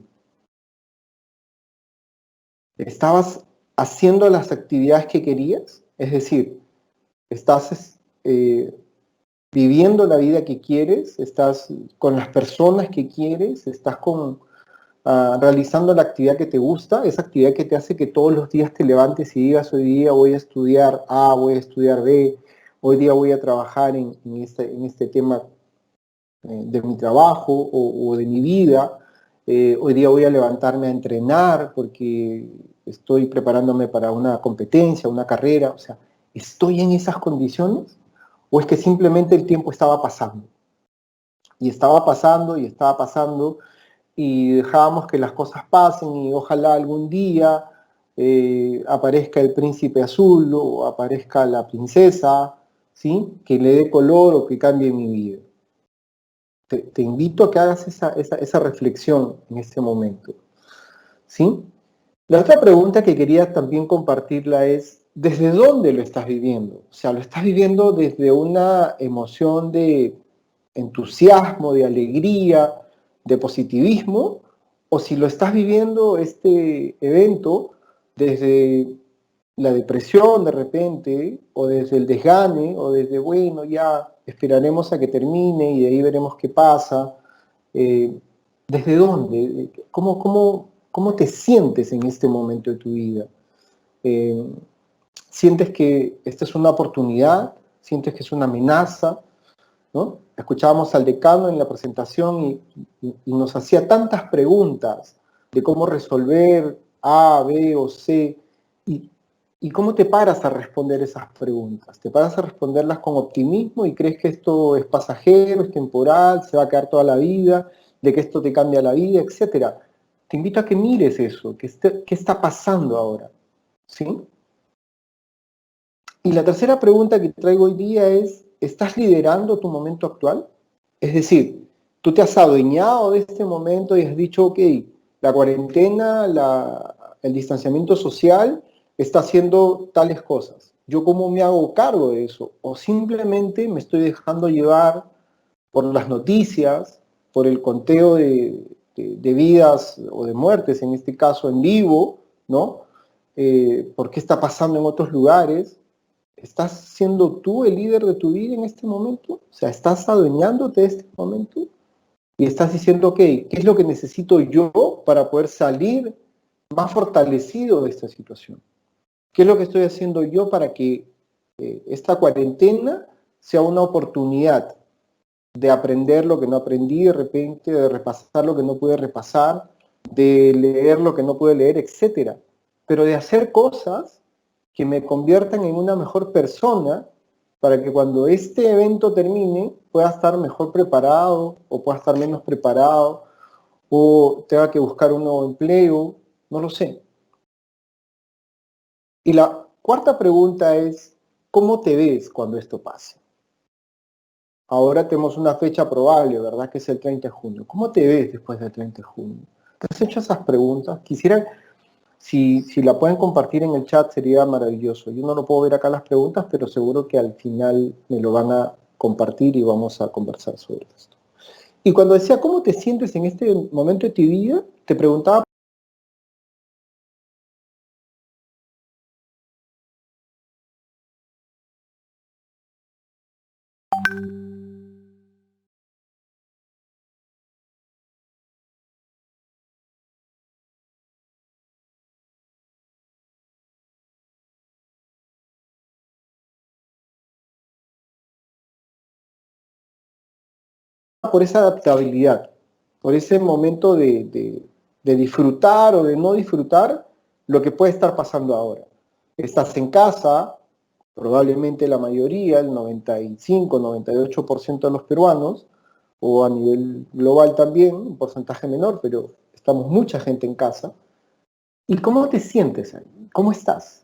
¿Estabas haciendo las actividades que querías? Es decir, ¿estás viviendo la vida que quieres? ¿Estás con las personas que quieres? ¿Estás realizando la actividad que te gusta? Esa actividad que te hace que todos los días te levantes y digas, hoy día voy a estudiar A, voy a estudiar B, hoy día voy a trabajar en este tema de mi trabajo o de mi vida, hoy día voy a levantarme a entrenar porque estoy preparándome para una competencia, una carrera. O sea, ¿estoy en esas condiciones? ¿O es que simplemente el tiempo estaba pasando? Y estaba pasando y estaba pasando y dejábamos que las cosas pasen y ojalá algún día aparezca el príncipe azul o aparezca la princesa, ¿sí? Que le dé color o que cambie mi vida. Te invito a que hagas esa reflexión en este momento, ¿sí? La otra pregunta que quería también compartirla es, ¿desde dónde lo estás viviendo? O sea, ¿lo estás viviendo desde una emoción de entusiasmo, de alegría, de positivismo? ¿O si lo estás viviendo este evento desde la depresión de repente, o desde el desgane, o desde, bueno, ya esperaremos a que termine y de ahí veremos qué pasa? ¿Desde dónde? ¿Cómo te sientes en este momento de tu vida? ¿Sientes que esta es una oportunidad? ¿Sientes que es una amenaza? ¿No? Escuchábamos al decano en la presentación y nos hacía tantas preguntas de cómo resolver A, B o C. ¿Y cómo te paras a responder esas preguntas? ¿Te paras a responderlas con optimismo y crees que esto es pasajero, es temporal, se va a quedar toda la vida, de que esto te cambia la vida, etcétera? Te invito a que mires eso, qué está pasando ahora, ¿sí? Y la tercera pregunta que traigo hoy día es, ¿estás liderando tu momento actual? Es decir, tú te has adueñado de este momento y has dicho, ok, la cuarentena, el distanciamiento social está haciendo tales cosas. ¿Yo cómo me hago cargo de eso? O simplemente me estoy dejando llevar por las noticias, por el conteo de vidas o de muertes, en este caso en vivo, ¿no? ¿Por qué está pasando en otros lugares? ¿Estás siendo tú el líder de tu vida en este momento? O sea, ¿estás adueñándote de este momento? Y estás diciendo, ok, ¿qué es lo que necesito yo para poder salir más fortalecido de esta situación? ¿Qué es lo que estoy haciendo yo para que esta cuarentena sea una oportunidad de aprender lo que no aprendí de repente, de repasar lo que no pude repasar, de leer lo que no pude leer, etcétera? Pero de hacer cosas que me conviertan en una mejor persona para que cuando este evento termine pueda estar mejor preparado o pueda estar menos preparado o tenga que buscar un nuevo empleo, no lo sé. Y la cuarta pregunta es, ¿cómo te ves cuando esto pase? Ahora tenemos una fecha probable, ¿verdad? Que es el 30 de junio. ¿Cómo te ves después del 30 de junio? ¿Te has hecho esas preguntas? Quisiera, si la pueden compartir en el chat, sería maravilloso. Yo no lo puedo ver acá las preguntas, pero seguro que al final me lo van a compartir y vamos a conversar sobre esto. Y cuando decía, ¿cómo te sientes en este momento de tu vida? Te preguntaba por esa adaptabilidad, por ese momento de disfrutar o de no disfrutar lo que puede estar pasando ahora. Estás en casa, probablemente la mayoría, el 95, 98% de los peruanos, o a nivel global también, un porcentaje menor, pero estamos mucha gente en casa. ¿Y cómo te sientes ahí? ¿Cómo estás?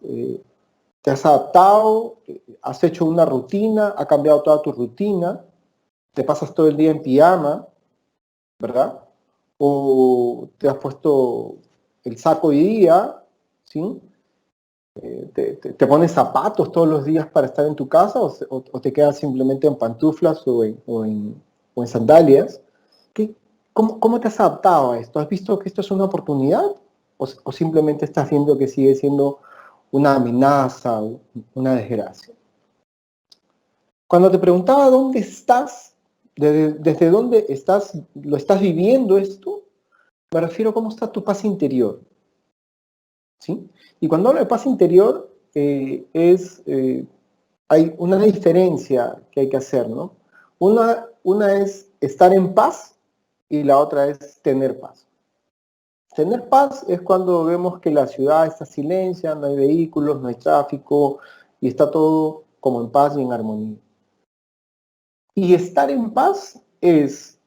¿Te has adaptado? ¿Has hecho una rutina? ¿Ha cambiado toda tu rutina? ¿Te pasas todo el día en pijama? ¿Verdad? ¿O te has puesto el saco hoy día, ¿sí? ¿Te pones zapatos todos los días para estar en tu casa o te quedas simplemente en pantuflas o en sandalias? ¿Cómo te has adaptado a esto? ¿Has visto que esto es una oportunidad o simplemente estás viendo que sigue siendo una amenaza o una desgracia? Cuando te preguntaba dónde estás, desde dónde lo estás viviendo esto, me refiero a cómo está tu paz interior, ¿sí? Y cuando hablo de paz interior, hay una diferencia que hay que hacer, ¿no? Una es estar en paz y la otra es tener paz. Tener paz es cuando vemos que la ciudad está silencia, no hay vehículos, no hay tráfico y está todo como en paz y en armonía. Y estar en paz es,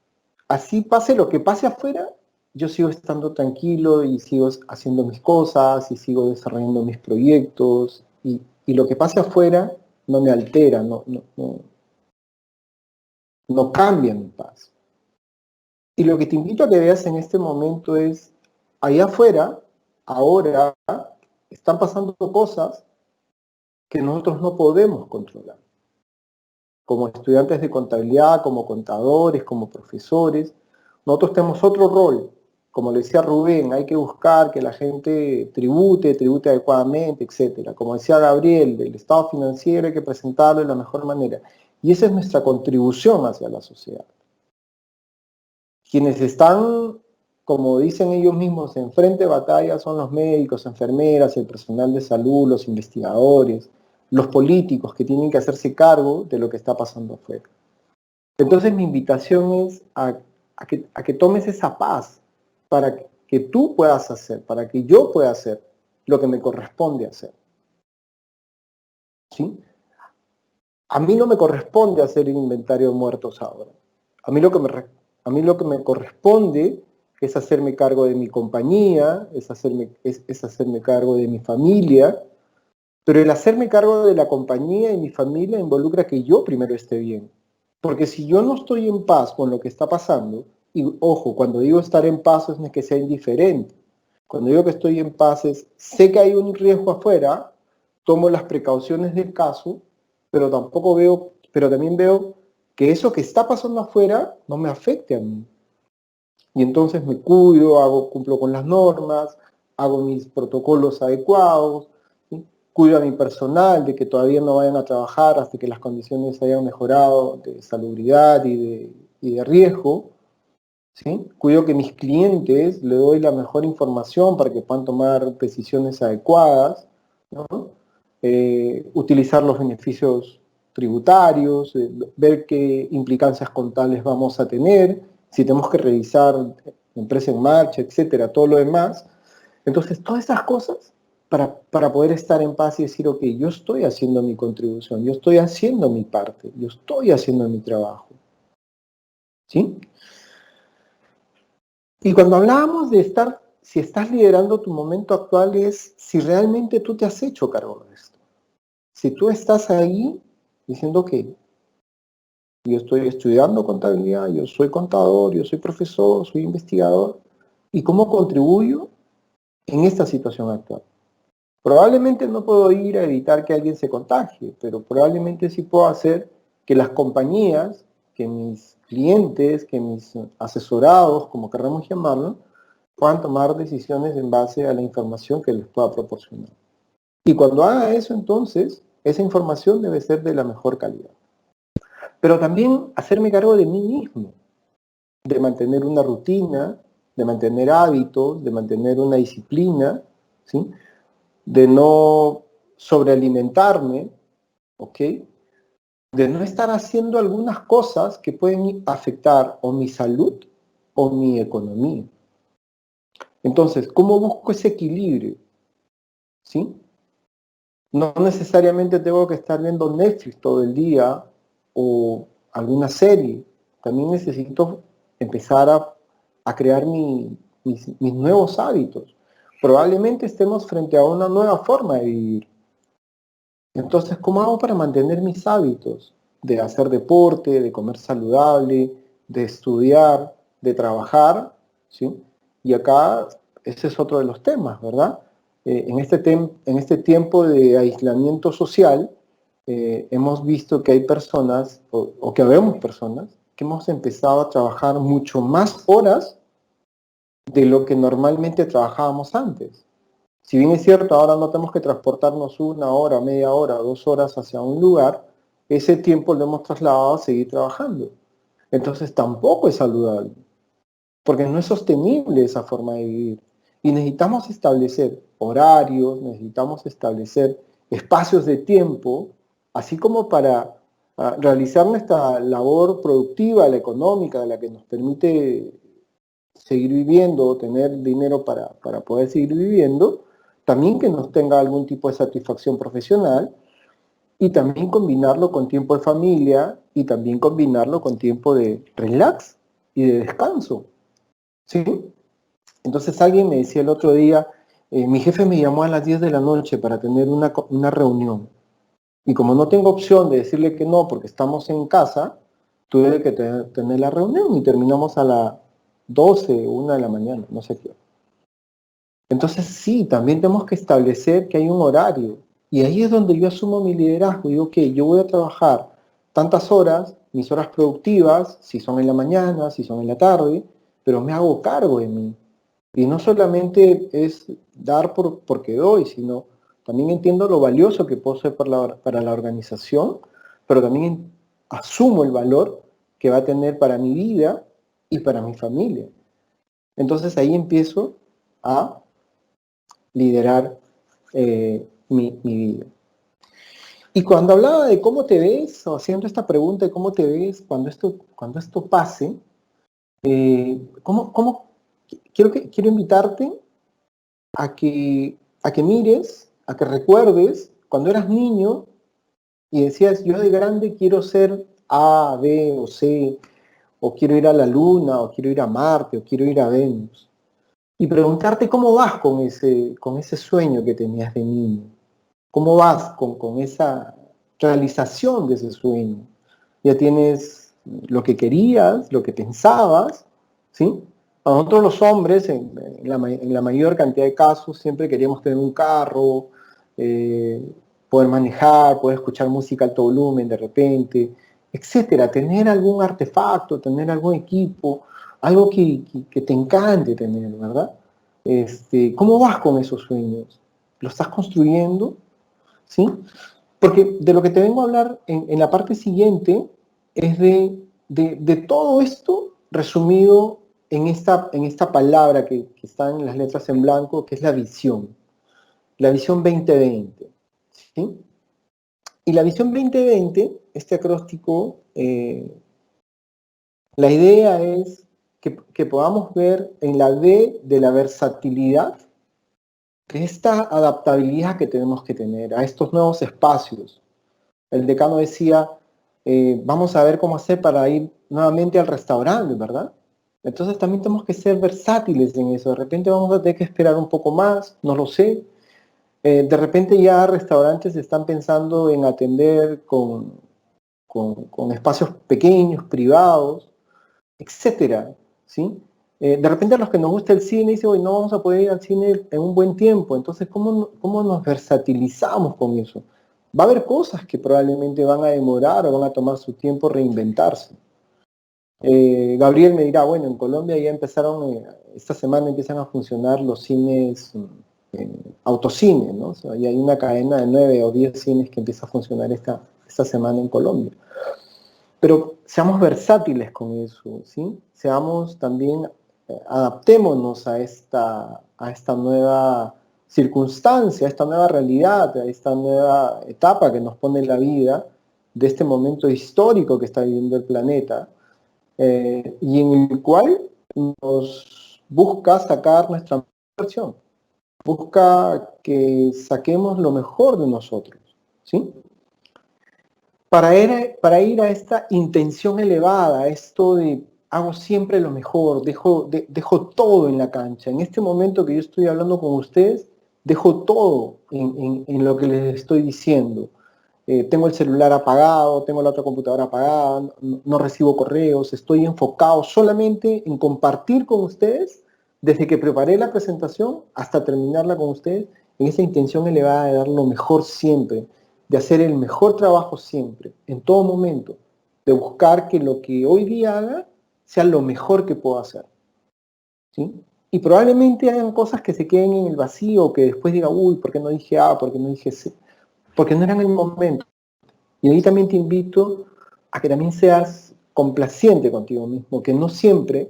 así pase lo que pase afuera, yo sigo estando tranquilo y sigo haciendo mis cosas y sigo desarrollando mis proyectos y lo que pase afuera no me altera, no cambia mi paz. Y lo que te invito a que veas en este momento es, allá afuera, ahora, están pasando cosas que nosotros no podemos controlar. Como estudiantes de contabilidad, como contadores, como profesores, nosotros tenemos otro rol. Como le decía Rubén, hay que buscar que la gente tribute adecuadamente, etc. Como decía Gabriel, el estado financiero hay que presentarlo de la mejor manera. Y esa es nuestra contribución hacia la sociedad. Quienes están, como dicen ellos mismos, en frente de batalla son los médicos, enfermeras, el personal de salud, los investigadores, los políticos que tienen que hacerse cargo de lo que está pasando afuera. Entonces mi invitación es a que tomes esa paz para que tú puedas hacer, para que yo pueda hacer lo que me corresponde hacer. ¿Sí? A mí no me corresponde hacer el inventario de muertos ahora. A mí lo que me corresponde es hacerme cargo de mi compañía, es hacerme cargo de mi familia, pero el hacerme cargo de la compañía y mi familia involucra que yo primero esté bien. Porque si yo no estoy en paz con lo que está pasando, y ojo, cuando digo estar en paz no es que sea indiferente. Cuando digo que estoy en paz es, sé que hay un riesgo afuera, tomo las precauciones del caso, pero también veo que eso que está pasando afuera no me afecte a mí. Y entonces me cuido, cumplo con las normas, hago mis protocolos adecuados, ¿sí? Cuido a mi personal de que todavía no vayan a trabajar hasta que las condiciones hayan mejorado de salubridad y de riesgo, ¿sí? Cuido que mis clientes le doy la mejor información para que puedan tomar decisiones adecuadas, ¿no? Utilizar los beneficios tributarios, ver qué implicancias contables vamos a tener, si tenemos que revisar empresa en marcha, etcétera, todo lo demás. Entonces, todas esas cosas para poder estar en paz y decir, ok, yo estoy haciendo mi contribución, yo estoy haciendo mi parte, yo estoy haciendo mi trabajo. ¿Sí? Y cuando hablábamos de si estás liderando tu momento actual, es si realmente tú te has hecho cargo de esto. Si tú estás ahí diciendo que yo estoy estudiando contabilidad, yo soy contador, yo soy profesor, soy investigador, ¿y cómo contribuyo en esta situación actual? Probablemente no puedo ir a evitar que alguien se contagie, pero probablemente sí puedo hacer que las compañías, que mis clientes, que mis asesorados, como queramos llamarlo, puedan tomar decisiones en base a la información que les pueda proporcionar. Y cuando haga eso, entonces, esa información debe ser de la mejor calidad. Pero también hacerme cargo de mí mismo, de mantener una rutina, de mantener hábitos, de mantener una disciplina, ¿sí? De no sobrealimentarme, ¿ok? De no estar haciendo algunas cosas que pueden afectar o mi salud o mi economía. Entonces, ¿cómo busco ese equilibrio? ¿Sí? No necesariamente tengo que estar viendo Netflix todo el día o alguna serie. También necesito empezar a crear mis nuevos hábitos. Probablemente estemos frente a una nueva forma de vivir. Entonces, ¿cómo hago para mantener mis hábitos? De hacer deporte, de comer saludable, de estudiar, de trabajar, ¿sí? Y acá ese es otro de los temas, ¿verdad? En este tiempo de aislamiento social, hemos visto que hay personas, o que habemos personas, que hemos empezado a trabajar mucho más horas de lo que normalmente trabajábamos antes. Si bien es cierto, ahora no tenemos que transportarnos 1 hora, media hora, 2 horas hacia un lugar, ese tiempo lo hemos trasladado a seguir trabajando. Entonces tampoco es saludable, porque no es sostenible esa forma de vivir. Y necesitamos establecer horarios, necesitamos establecer espacios de tiempo, así como para realizar nuestra labor productiva, la económica, la que nos permite seguir viviendo o tener dinero para poder seguir viviendo, también que nos tenga algún tipo de satisfacción profesional, y también combinarlo con tiempo de familia, y también combinarlo con tiempo de relax y de descanso, ¿sí? Entonces alguien me decía el otro día, mi jefe me llamó a las 10 de la noche para tener una reunión, y como no tengo opción de decirle que no porque estamos en casa, tuve que tener la reunión y terminamos a las 12, 1 de la mañana, no sé qué. Entonces sí, también tenemos que establecer que hay un horario, y ahí es donde yo asumo mi liderazgo. Digo que yo voy a trabajar tantas horas, mis horas productivas, si son en la mañana, si son en la tarde, pero me hago cargo de mí. Y no solamente es dar porque doy, sino también entiendo lo valioso que puedo ser para la organización, pero también asumo el valor que va a tener para mi vida y para mi familia. Entonces ahí empiezo a liderar mi vida. Y cuando hablaba de cómo te ves, o haciendo esta pregunta de cómo te ves cuando esto pase, quiero invitarte a que mires, a que recuerdes cuando eras niño y decías, yo de grande quiero ser A, B o C, o quiero ir a la Luna, o quiero ir a Marte, o quiero ir a Venus. Y preguntarte cómo vas con ese sueño que tenías de niño. ¿Cómo vas con esa realización de ese sueño? Ya tienes lo que querías, lo que pensabas, ¿sí? A nosotros los hombres, en la mayor cantidad de casos, siempre queríamos tener un carro, poder manejar, poder escuchar música a alto volumen de repente, etcétera. Tener algún artefacto, tener algún equipo, algo que te encante tener, ¿verdad? ¿Cómo vas con esos sueños? ¿Lo estás construyendo? ¿Sí? Porque de lo que te vengo a hablar en la parte siguiente es de todo esto resumido en esta palabra que está en las letras en blanco, que es la visión 2020. ¿Sí? Y la visión 2020, este acróstico, la idea es que podamos ver en la D de la versatilidad, que esta adaptabilidad que tenemos que tener a estos nuevos espacios. El decano decía, vamos a ver cómo hacer para ir nuevamente al restaurante, ¿verdad? Entonces también tenemos que ser versátiles en eso. De repente vamos a tener que esperar un poco más, no lo sé. De repente ya restaurantes están pensando en atender con espacios pequeños, privados, etcétera, ¿sí? De repente a los que nos gusta el cine dicen, hoy no vamos a poder ir al cine en un buen tiempo. Entonces, ¿cómo nos versatilizamos con eso? Va a haber cosas que probablemente van a demorar o van a tomar su tiempo reinventarse. Gabriel me dirá, bueno, en Colombia ya empezaron, esta semana empiezan a funcionar los cines autocine, ¿no? O sea, ya hay una cadena de 9 o 10 cines que empieza a funcionar esta semana en Colombia. Pero seamos versátiles con eso, ¿sí? Seamos también, adaptémonos a esta nueva circunstancia, a esta nueva realidad, a esta nueva etapa que nos pone la vida, de este momento histórico que está viviendo el planeta, y en el cual nos busca sacar nuestra versión, busca que saquemos lo mejor de nosotros, ¿sí? Para ir a esta intención elevada, esto de hago siempre lo mejor, dejo todo en la cancha. En este momento que yo estoy hablando con ustedes, dejo todo en lo que les estoy diciendo. Tengo el celular apagado, tengo la otra computadora apagada, no recibo correos, estoy enfocado solamente en compartir con ustedes desde que preparé la presentación hasta terminarla con ustedes, en esa intención elevada de dar lo mejor siempre, de hacer el mejor trabajo siempre, en todo momento, de buscar que lo que hoy día haga sea lo mejor que puedo hacer, ¿sí? Y probablemente hayan cosas que se queden en el vacío, que después diga, uy, ¿por qué no dije A? ¿Por qué no dije C? Porque no era en el momento. Y ahí también te invito a que también seas complaciente contigo mismo, que no siempre,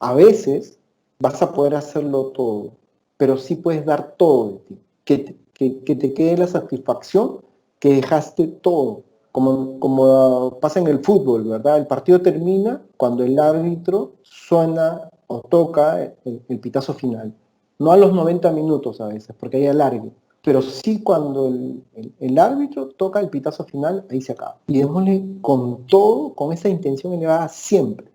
a veces, vas a poder hacerlo todo, pero sí puedes dar todo de ti, que te quede la satisfacción que dejaste todo, como pasa en el fútbol, ¿verdad? El partido termina cuando el árbitro suena o toca el pitazo final, no a los 90 minutos a veces, porque hay alargue, pero sí cuando el árbitro toca el pitazo final, ahí se acaba. Y démosle con todo, con esa intención elevada siempre.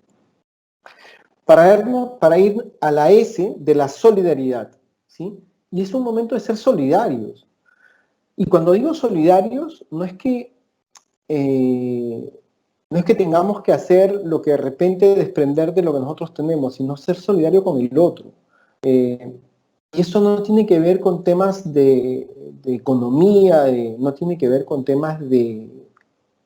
Para ir a la S de la solidaridad, ¿sí? Y es un momento de ser solidarios. Y cuando digo solidarios, no es que tengamos que hacer lo que de repente desprender de lo que nosotros tenemos, sino ser solidario con el otro. Y eso no tiene que ver con temas de economía, no tiene que ver con temas de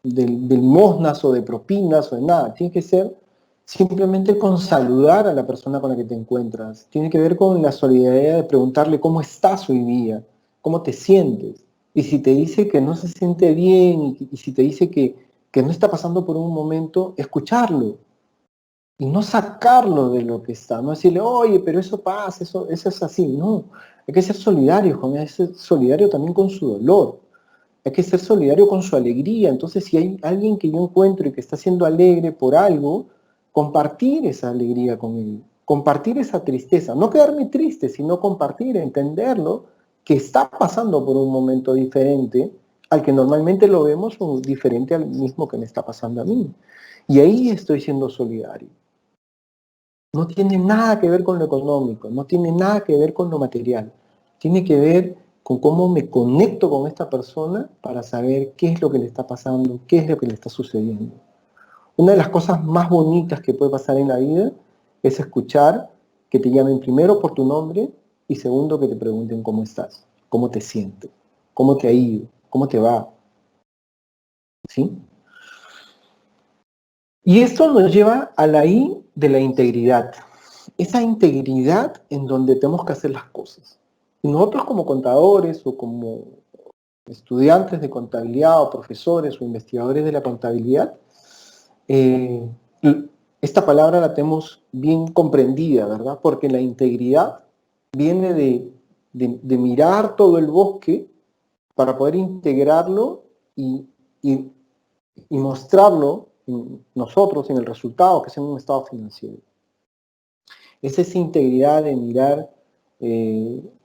limosnas o de propinas o de nada. Tiene que ser simplemente con saludar a la persona con la que te encuentras. Tiene que ver con la solidaridad de preguntarle cómo estás hoy día, cómo te sientes. Y si te dice que no se siente bien y si te dice que no está pasando por un momento, escucharlo. Y no sacarlo de lo que está, no decirle, oye, pero eso pasa, eso es así. No, hay que ser solidarios con él, hay que ser solidario también con su dolor. Hay que ser solidario con su alegría. Entonces, si hay alguien que yo encuentro y que está siendo alegre por algo, compartir esa alegría con él, compartir esa tristeza. No quedarme triste, sino compartir, entenderlo, que está pasando por un momento diferente al que normalmente lo vemos o diferente al mismo que me está pasando a mí. Y ahí estoy siendo solidario. No tiene nada que ver con lo económico, no tiene nada que ver con lo material. Tiene que ver con cómo me conecto con esta persona para saber qué es lo que le está pasando, qué es lo que le está sucediendo. Una de las cosas más bonitas que puede pasar en la vida es escuchar que te llamen primero por tu nombre y segundo que te pregunten cómo estás, cómo te sientes, cómo te ha ido, cómo te va. ¿Sí? Y esto nos lleva a la I de la integridad. Esa integridad en donde tenemos que hacer las cosas. Y nosotros como contadores o como estudiantes de contabilidad o profesores o investigadores de la contabilidad, esta palabra la tenemos bien comprendida, ¿verdad? Porque la integridad viene de mirar todo el bosque para poder integrarlo y mostrarlo nosotros en el resultado, que es en un estado financiero. Es esa integridad de mirar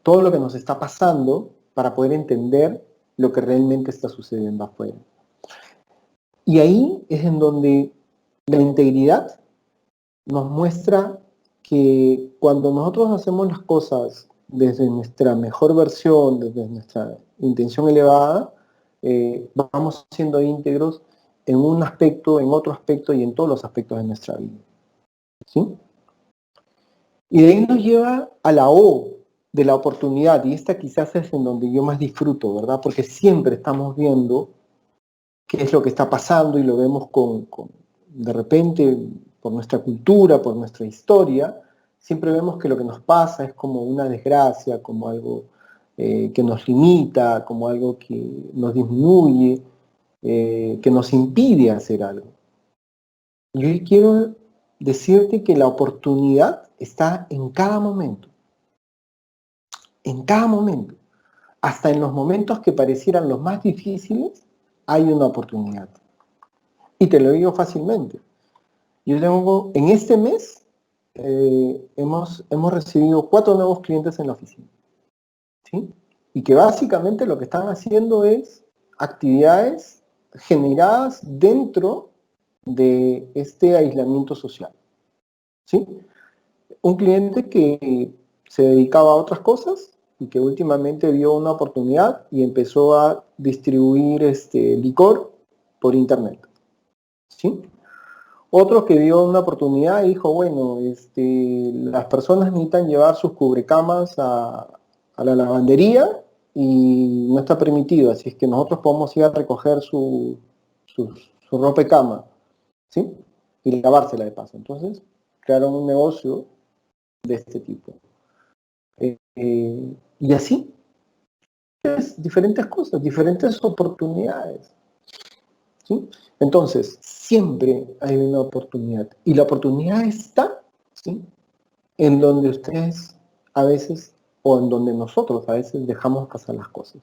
todo lo que nos está pasando para poder entender lo que realmente está sucediendo afuera. Y ahí es en donde la integridad nos muestra que cuando nosotros hacemos las cosas desde nuestra mejor versión, desde nuestra intención elevada, vamos siendo íntegros en un aspecto, en otro aspecto y en todos los aspectos de nuestra vida. ¿Sí? Y de ahí nos lleva a la O, de la oportunidad, y esta quizás es en donde yo más disfruto, ¿verdad? Porque siempre estamos viendo qué es lo que está pasando y lo vemos de repente, por nuestra cultura, por nuestra historia, siempre vemos que lo que nos pasa es como una desgracia, como algo que nos limita, como algo que nos disminuye, que nos impide hacer algo. Yo quiero decirte que la oportunidad está en cada momento. En cada momento. Hasta en los momentos que parecieran los más difíciles, hay una oportunidad. Y te lo digo fácilmente. Yo tengo, en este mes, hemos recibido 4 nuevos clientes en la oficina. ¿Sí? Y que básicamente lo que están haciendo es actividades generadas dentro de este aislamiento social. ¿Sí? Un cliente que se dedicaba a otras cosas y que últimamente vio una oportunidad y empezó a distribuir licor por internet. ¿Sí? Otro que vio una oportunidad y dijo, bueno, las personas necesitan llevar sus cubrecamas a la lavandería y no está permitido, así es que nosotros podemos ir a recoger su ropa de cama, ¿sí? Y lavársela de paso. Entonces, crearon un negocio de este tipo. Y así, diferentes cosas, diferentes oportunidades, ¿sí? Entonces, siempre hay una oportunidad. Y la oportunidad está, ¿sí?, en donde ustedes a veces, o en donde nosotros a veces dejamos pasar las cosas.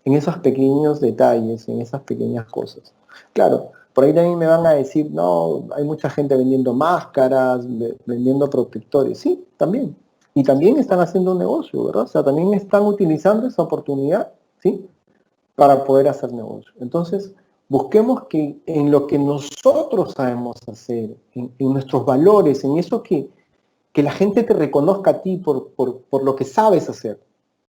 En esos pequeños detalles, en esas pequeñas cosas. Claro, por ahí también me van a decir, no, hay mucha gente vendiendo máscaras, vendiendo protectores. Sí, también. Y también están haciendo un negocio, ¿verdad? O sea, también están utilizando esa oportunidad, ¿sí?, para poder hacer negocio. Entonces, busquemos que en lo que nosotros sabemos hacer, en nuestros valores, en eso que la gente te reconozca a ti por lo que sabes hacer.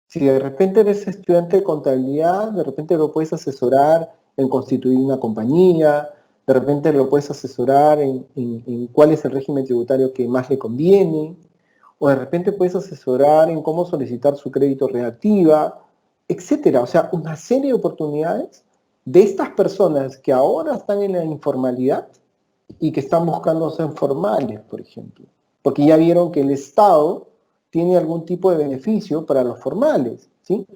Si de repente eres estudiante de contabilidad, de repente lo puedes asesorar en constituir una compañía, de repente lo puedes asesorar en cuál es el régimen tributario que más le conviene, o de repente puedes asesorar en cómo solicitar su crédito reactiva, etcétera. O sea, una serie de oportunidades de estas personas que ahora están en la informalidad y que están buscando ser formales, por ejemplo. Porque ya vieron que el Estado tiene algún tipo de beneficio para los formales, ¿sí?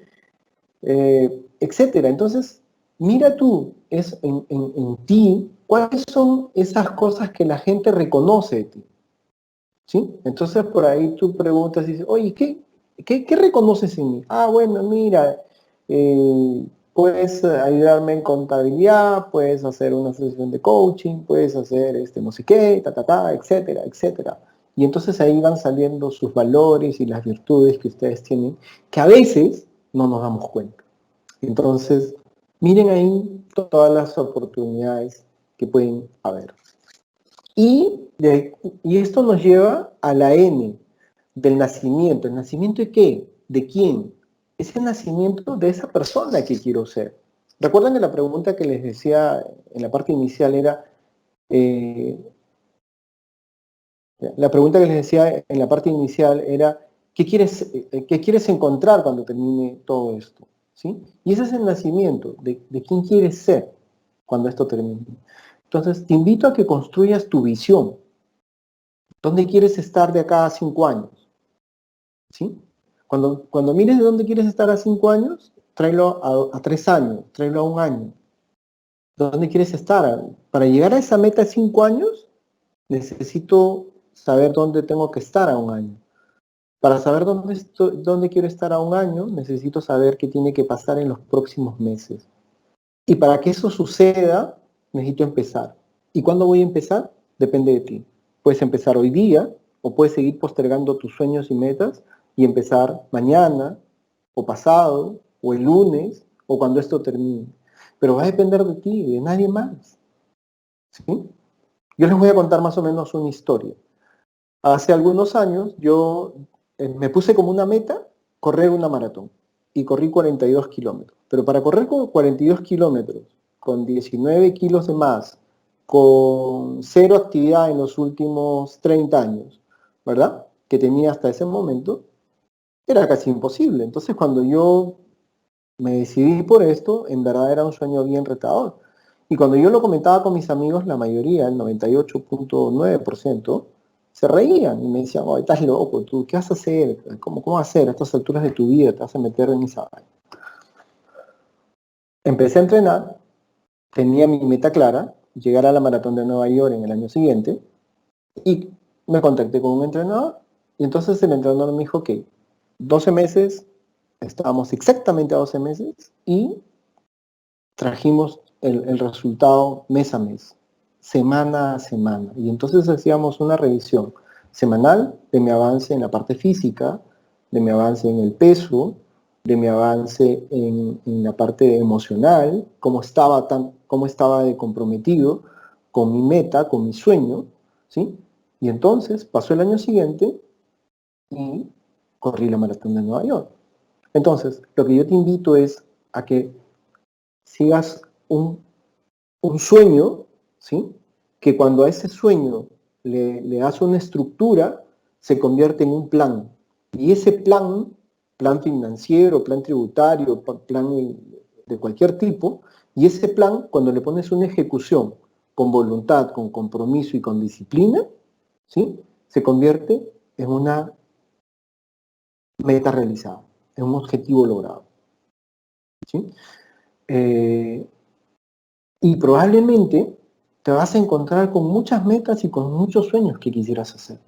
Etcétera. Entonces, mira tú en ti cuáles son esas cosas que la gente reconoce de ti, ¿sí? Entonces, por ahí tú preguntas y dices, oye, ¿qué reconoces en mí? Ah, bueno, mira, puedes ayudarme en contabilidad, puedes hacer una sesión de coaching, puedes hacer no sé qué, etcétera, etcétera. Y entonces ahí van saliendo sus valores y las virtudes que ustedes tienen, que a veces no nos damos cuenta. Entonces, miren ahí todas las oportunidades que pueden haber. Y esto nos lleva a la N, del nacimiento. ¿El nacimiento de qué? ¿De quién? Es el nacimiento de esa persona que quiero ser. ¿Recuerdan que la pregunta que les decía en la parte inicial era, ¿qué quieres encontrar cuando termine todo esto? ¿Sí? Y ese es el nacimiento, de quién quieres ser cuando esto termine. Entonces, te invito a que construyas tu visión. ¿Dónde quieres estar de acá a 5 años? ¿Sí? Cuando mires de dónde quieres estar a 5 años, tráelo a 3 años, tráelo a 1 año. ¿Dónde quieres estar? Para llegar a esa meta de 5 años, necesito saber dónde tengo que estar a 1 año. Para saber dónde quiero estar a 1 año, necesito saber qué tiene que pasar en los próximos meses. Y para que eso suceda, necesito empezar. ¿Y cuándo voy a empezar? Depende de ti. Puedes empezar hoy día, o puedes seguir postergando tus sueños y metas y empezar mañana, o pasado, o el lunes, o cuando esto termine. Pero va a depender de ti, de nadie más. ¿Sí? Yo les voy a contar más o menos una historia. Hace algunos años yo me puse como una meta correr una maratón y corrí 42 kilómetros. Pero para correr con 42 kilómetros, con 19 kilos de más, con 0 actividad en los últimos 30 años, ¿verdad?, que tenía hasta ese momento, era casi imposible. Entonces cuando yo me decidí por esto, en verdad era un sueño bien retador. Y cuando yo lo comentaba con mis amigos, la mayoría, el 98.9%, se reían y me decían, oh, estás loco, tú, ¿qué vas a hacer? ¿Cómo vas a hacer a estas alturas de tu vida? Te vas a meter en esa vaina. Empecé a entrenar, tenía mi meta clara, llegar a la maratón de Nueva York en el año siguiente, y me contacté con un entrenador, y entonces el entrenador me dijo que 12 meses, estábamos exactamente a 12 meses, y trajimos el resultado mes a mes, semana a semana. Y entonces hacíamos una revisión semanal de mi avance en la parte física, de mi avance en el peso, de mi avance en la parte emocional, cómo estaba de comprometido con mi meta, con mi sueño, ¿sí? Y entonces pasó el año siguiente y corrí la maratón de Nueva York. Entonces, lo que yo te invito es a que sigas un sueño, ¿sí?, que cuando a ese sueño le das una estructura, se convierte en un plan. Y ese plan financiero, plan tributario, plan de cualquier tipo, y ese plan, cuando le pones una ejecución con voluntad, con compromiso y con disciplina, ¿sí?, se convierte en una meta realizada, en un objetivo logrado, ¿sí? Y probablemente te vas a encontrar con muchas metas y con muchos sueños que quisieras hacer.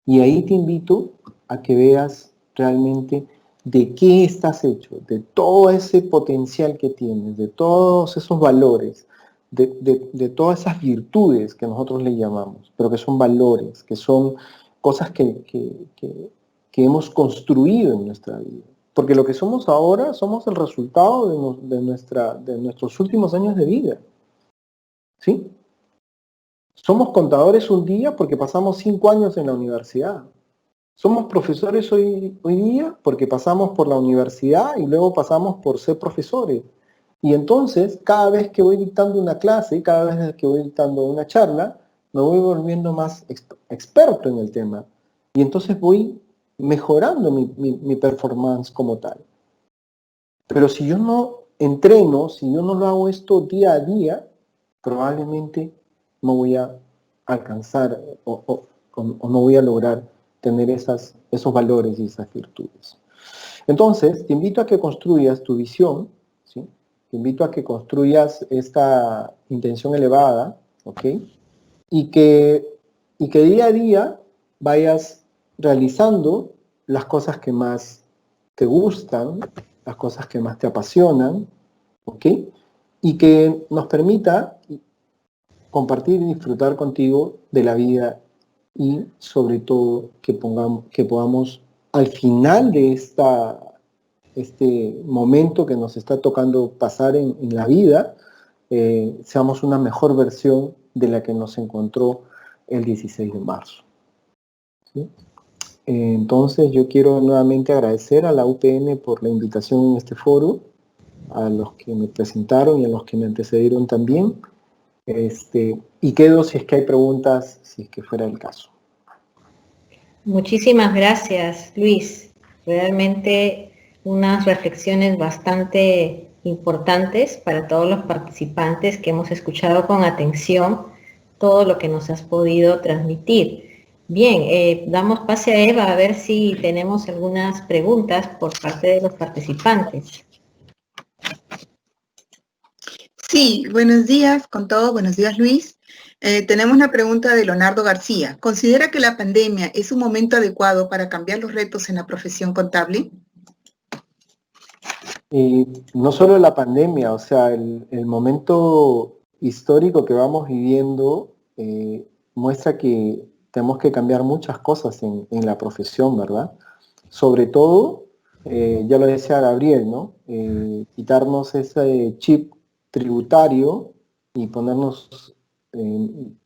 Y ahí te invito a que veas realmente de qué estás hecho, de todo ese potencial que tienes, de todos esos valores, de todas esas virtudes que nosotros le llamamos, pero que son valores, que son cosas que hemos construido en nuestra vida. Porque lo que somos ahora somos el resultado de nuestros últimos años de vida, ¿sí? Somos contadores un día porque pasamos 5 años en la universidad. Somos profesores hoy día porque pasamos por la universidad y luego pasamos por ser profesores. Y entonces, cada vez que voy dictando una clase, cada vez que voy dictando una charla, me voy volviendo más experto en el tema. Y entonces voy mejorando mi performance como tal. Pero si yo no entreno, si yo no lo hago esto día a día, probablemente no voy a alcanzar o no voy a lograr tener esos valores y esas virtudes. Entonces, te invito a que construyas tu visión, ¿sí? Te invito a que construyas esta intención elevada, ¿ok? Y que día a día vayas realizando las cosas que más te gustan, las cosas que más te apasionan, ¿ok? Y que nos permita compartir y disfrutar contigo de la vida y sobre todo que podamos al final de este momento que nos está tocando pasar en la vida, seamos una mejor versión de la que nos encontró el 16 de marzo. ¿Sí? Entonces yo quiero nuevamente agradecer a la UPN por la invitación en este foro, a los que me presentaron y a los que me antecedieron también. Y quedo si es que hay preguntas, si es que fuera el caso. Muchísimas gracias, Luis. Realmente unas reflexiones bastante importantes para todos los participantes que hemos escuchado con atención todo lo que nos has podido transmitir. Bien, damos pase a Eva a ver si tenemos algunas preguntas por parte de los participantes. Sí, buenos días con todos. Buenos días, Luis. Tenemos una pregunta de Leonardo García. ¿Considera que la pandemia es un momento adecuado para cambiar los retos en la profesión contable? No solo la pandemia, o sea, el momento histórico que vamos viviendo muestra que tenemos que cambiar muchas cosas en la profesión, ¿verdad? Sobre todo, ya lo decía Gabriel, ¿no? Quitarnos ese chip tributario y ponernos,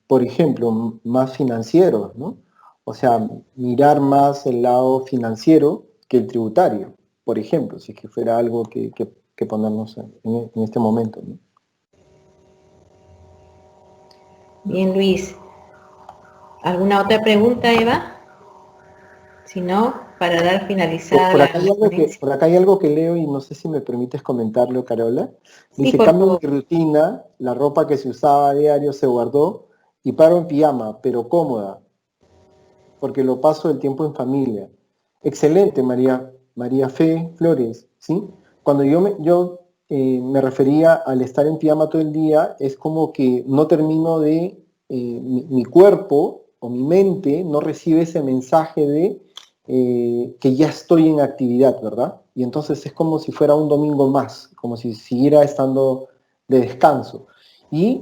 por ejemplo, más financieros, ¿no? O sea, mirar más el lado financiero que el tributario, por ejemplo, si es que fuera algo que ponernos en este momento, ¿no? Bien, Luis. ¿Alguna otra pregunta, Eva? Si no, para dar finalizada por la acá conferencia. por acá hay algo que leo y no sé si me permites comentarlo, Carola. Sí, Dice, por cambio favor. mi rutina, la ropa que se usaba a diario se guardó y paro en pijama, pero cómoda, porque lo paso el tiempo en familia. Excelente, María Fe Flores, ¿sí? Cuando yo me refería al estar en pijama todo el día, es como que no termino de, mi cuerpo o mi mente no recibe ese mensaje de que ya estoy en actividad, ¿verdad? Y entonces es como si fuera un domingo más, como si siguiera estando de descanso. Y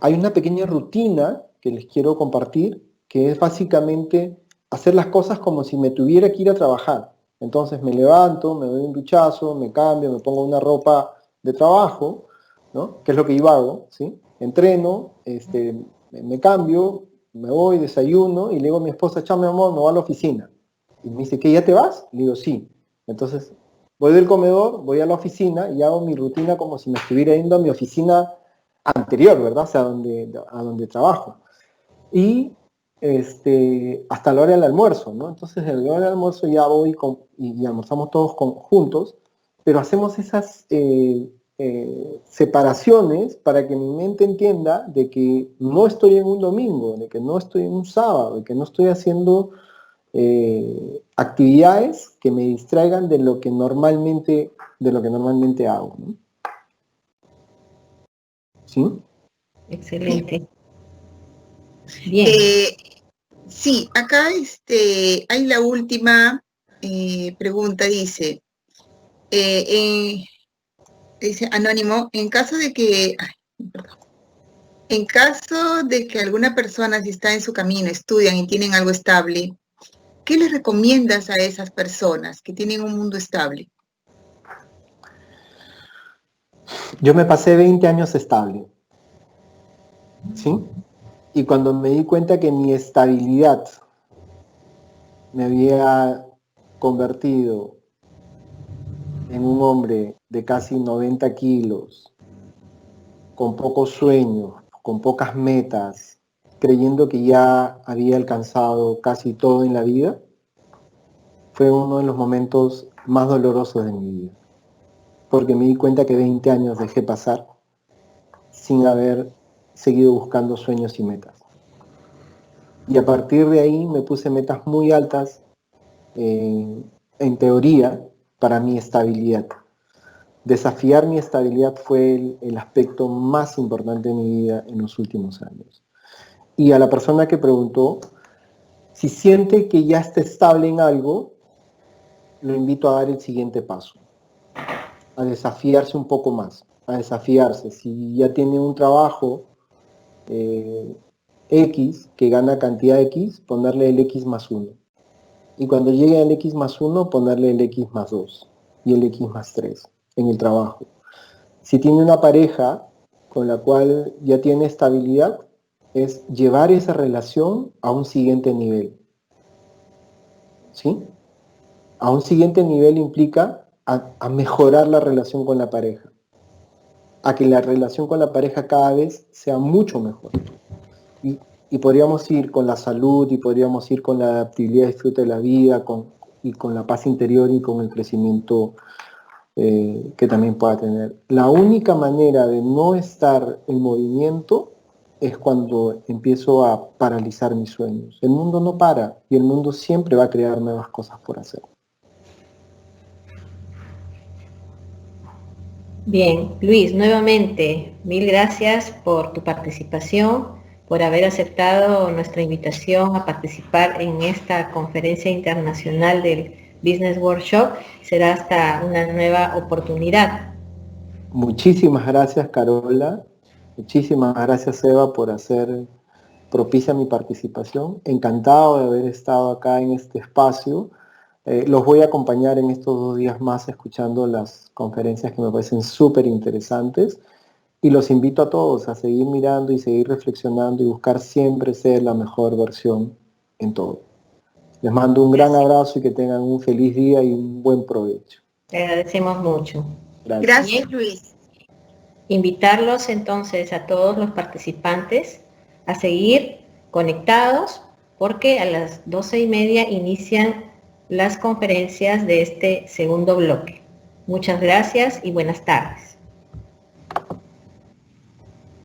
hay una pequeña rutina que les quiero compartir, que es básicamente hacer las cosas como si me tuviera que ir a trabajar. Entonces me levanto, me doy un duchazo, me cambio, me pongo una ropa de trabajo, ¿no? Que es lo que yo hago, ¿sí? Entreno, me cambio, me voy, desayuno y le digo a mi esposa, chao mi amor, me voy a la oficina. Y me dice, ¿qué, ya te vas? Le digo, sí. Entonces voy del comedor, voy a la oficina y hago mi rutina como si me estuviera yendo a mi oficina anterior, ¿verdad? O sea, a donde trabajo. Y hasta la hora del almuerzo, ¿no? Entonces, a la hora del almuerzo ya voy y almorzamos todos juntos, pero hacemos esas separaciones para que mi mente entienda de que no estoy en un domingo, de que no estoy en un sábado, de que no estoy haciendo actividades que me distraigan de lo que normalmente hago, ¿no? ¿Sí? Excelente. Bien. Sí, acá hay la última pregunta, dice Anónimo, en caso de que alguna persona, si está en su camino, estudian y tienen algo estable, ¿qué les recomiendas a esas personas que tienen un mundo estable? Yo me pasé 20 años estable, ¿sí? Y cuando me di cuenta que mi estabilidad me había convertido en un hombre de casi 90 kilos, con pocos sueños, con pocas metas, creyendo que ya había alcanzado casi todo en la vida, fue uno de los momentos más dolorosos de mi vida. Porque me di cuenta que 20 años dejé pasar sin haber seguido buscando sueños y metas. Y a partir de ahí me puse metas muy altas, en teoría, para mi estabilidad. Desafiar mi estabilidad fue el aspecto más importante de mi vida en los últimos años. Y a la persona que preguntó, si siente que ya está estable en algo, lo invito a dar el siguiente paso, a desafiarse un poco más, a desafiarse. Si ya tiene un trabajo X, que gana cantidad X, ponerle el X más 1. Y cuando llegue al X más 1, ponerle el X más 2 y el X más 3 en el trabajo. Si tiene una pareja con la cual ya tiene estabilidad, es llevar esa relación a un siguiente nivel. ¿Sí? A un siguiente nivel implica a mejorar la relación con la pareja, a que la relación con la pareja cada vez sea mucho mejor. Y podríamos ir con la salud, y podríamos ir con la adaptabilidad y disfrute de la vida, y con la paz interior y con el crecimiento que también pueda tener. La única manera de no estar en movimiento es cuando empiezo a paralizar mis sueños. El mundo no para y el mundo siempre va a crear nuevas cosas por hacer. Bien, Luis, nuevamente, mil gracias por tu participación, por haber aceptado nuestra invitación a participar en esta conferencia internacional del Business Workshop. Será hasta una nueva oportunidad. Muchísimas gracias, Carola. Muchísimas gracias, Eva, por hacer propicia mi participación. Encantado de haber estado acá en este espacio. Los voy a acompañar en estos 2 días más escuchando las conferencias que me parecen súper interesantes. Y los invito a todos a seguir mirando y seguir reflexionando y buscar siempre ser la mejor versión en todo. Les mando un gran abrazo y que tengan un feliz día y un buen provecho. Te agradecemos mucho. Gracias, Luis. Invitarlos entonces a todos los participantes a seguir conectados porque a las 12:30 inician las conferencias de este segundo bloque. Muchas gracias y buenas tardes.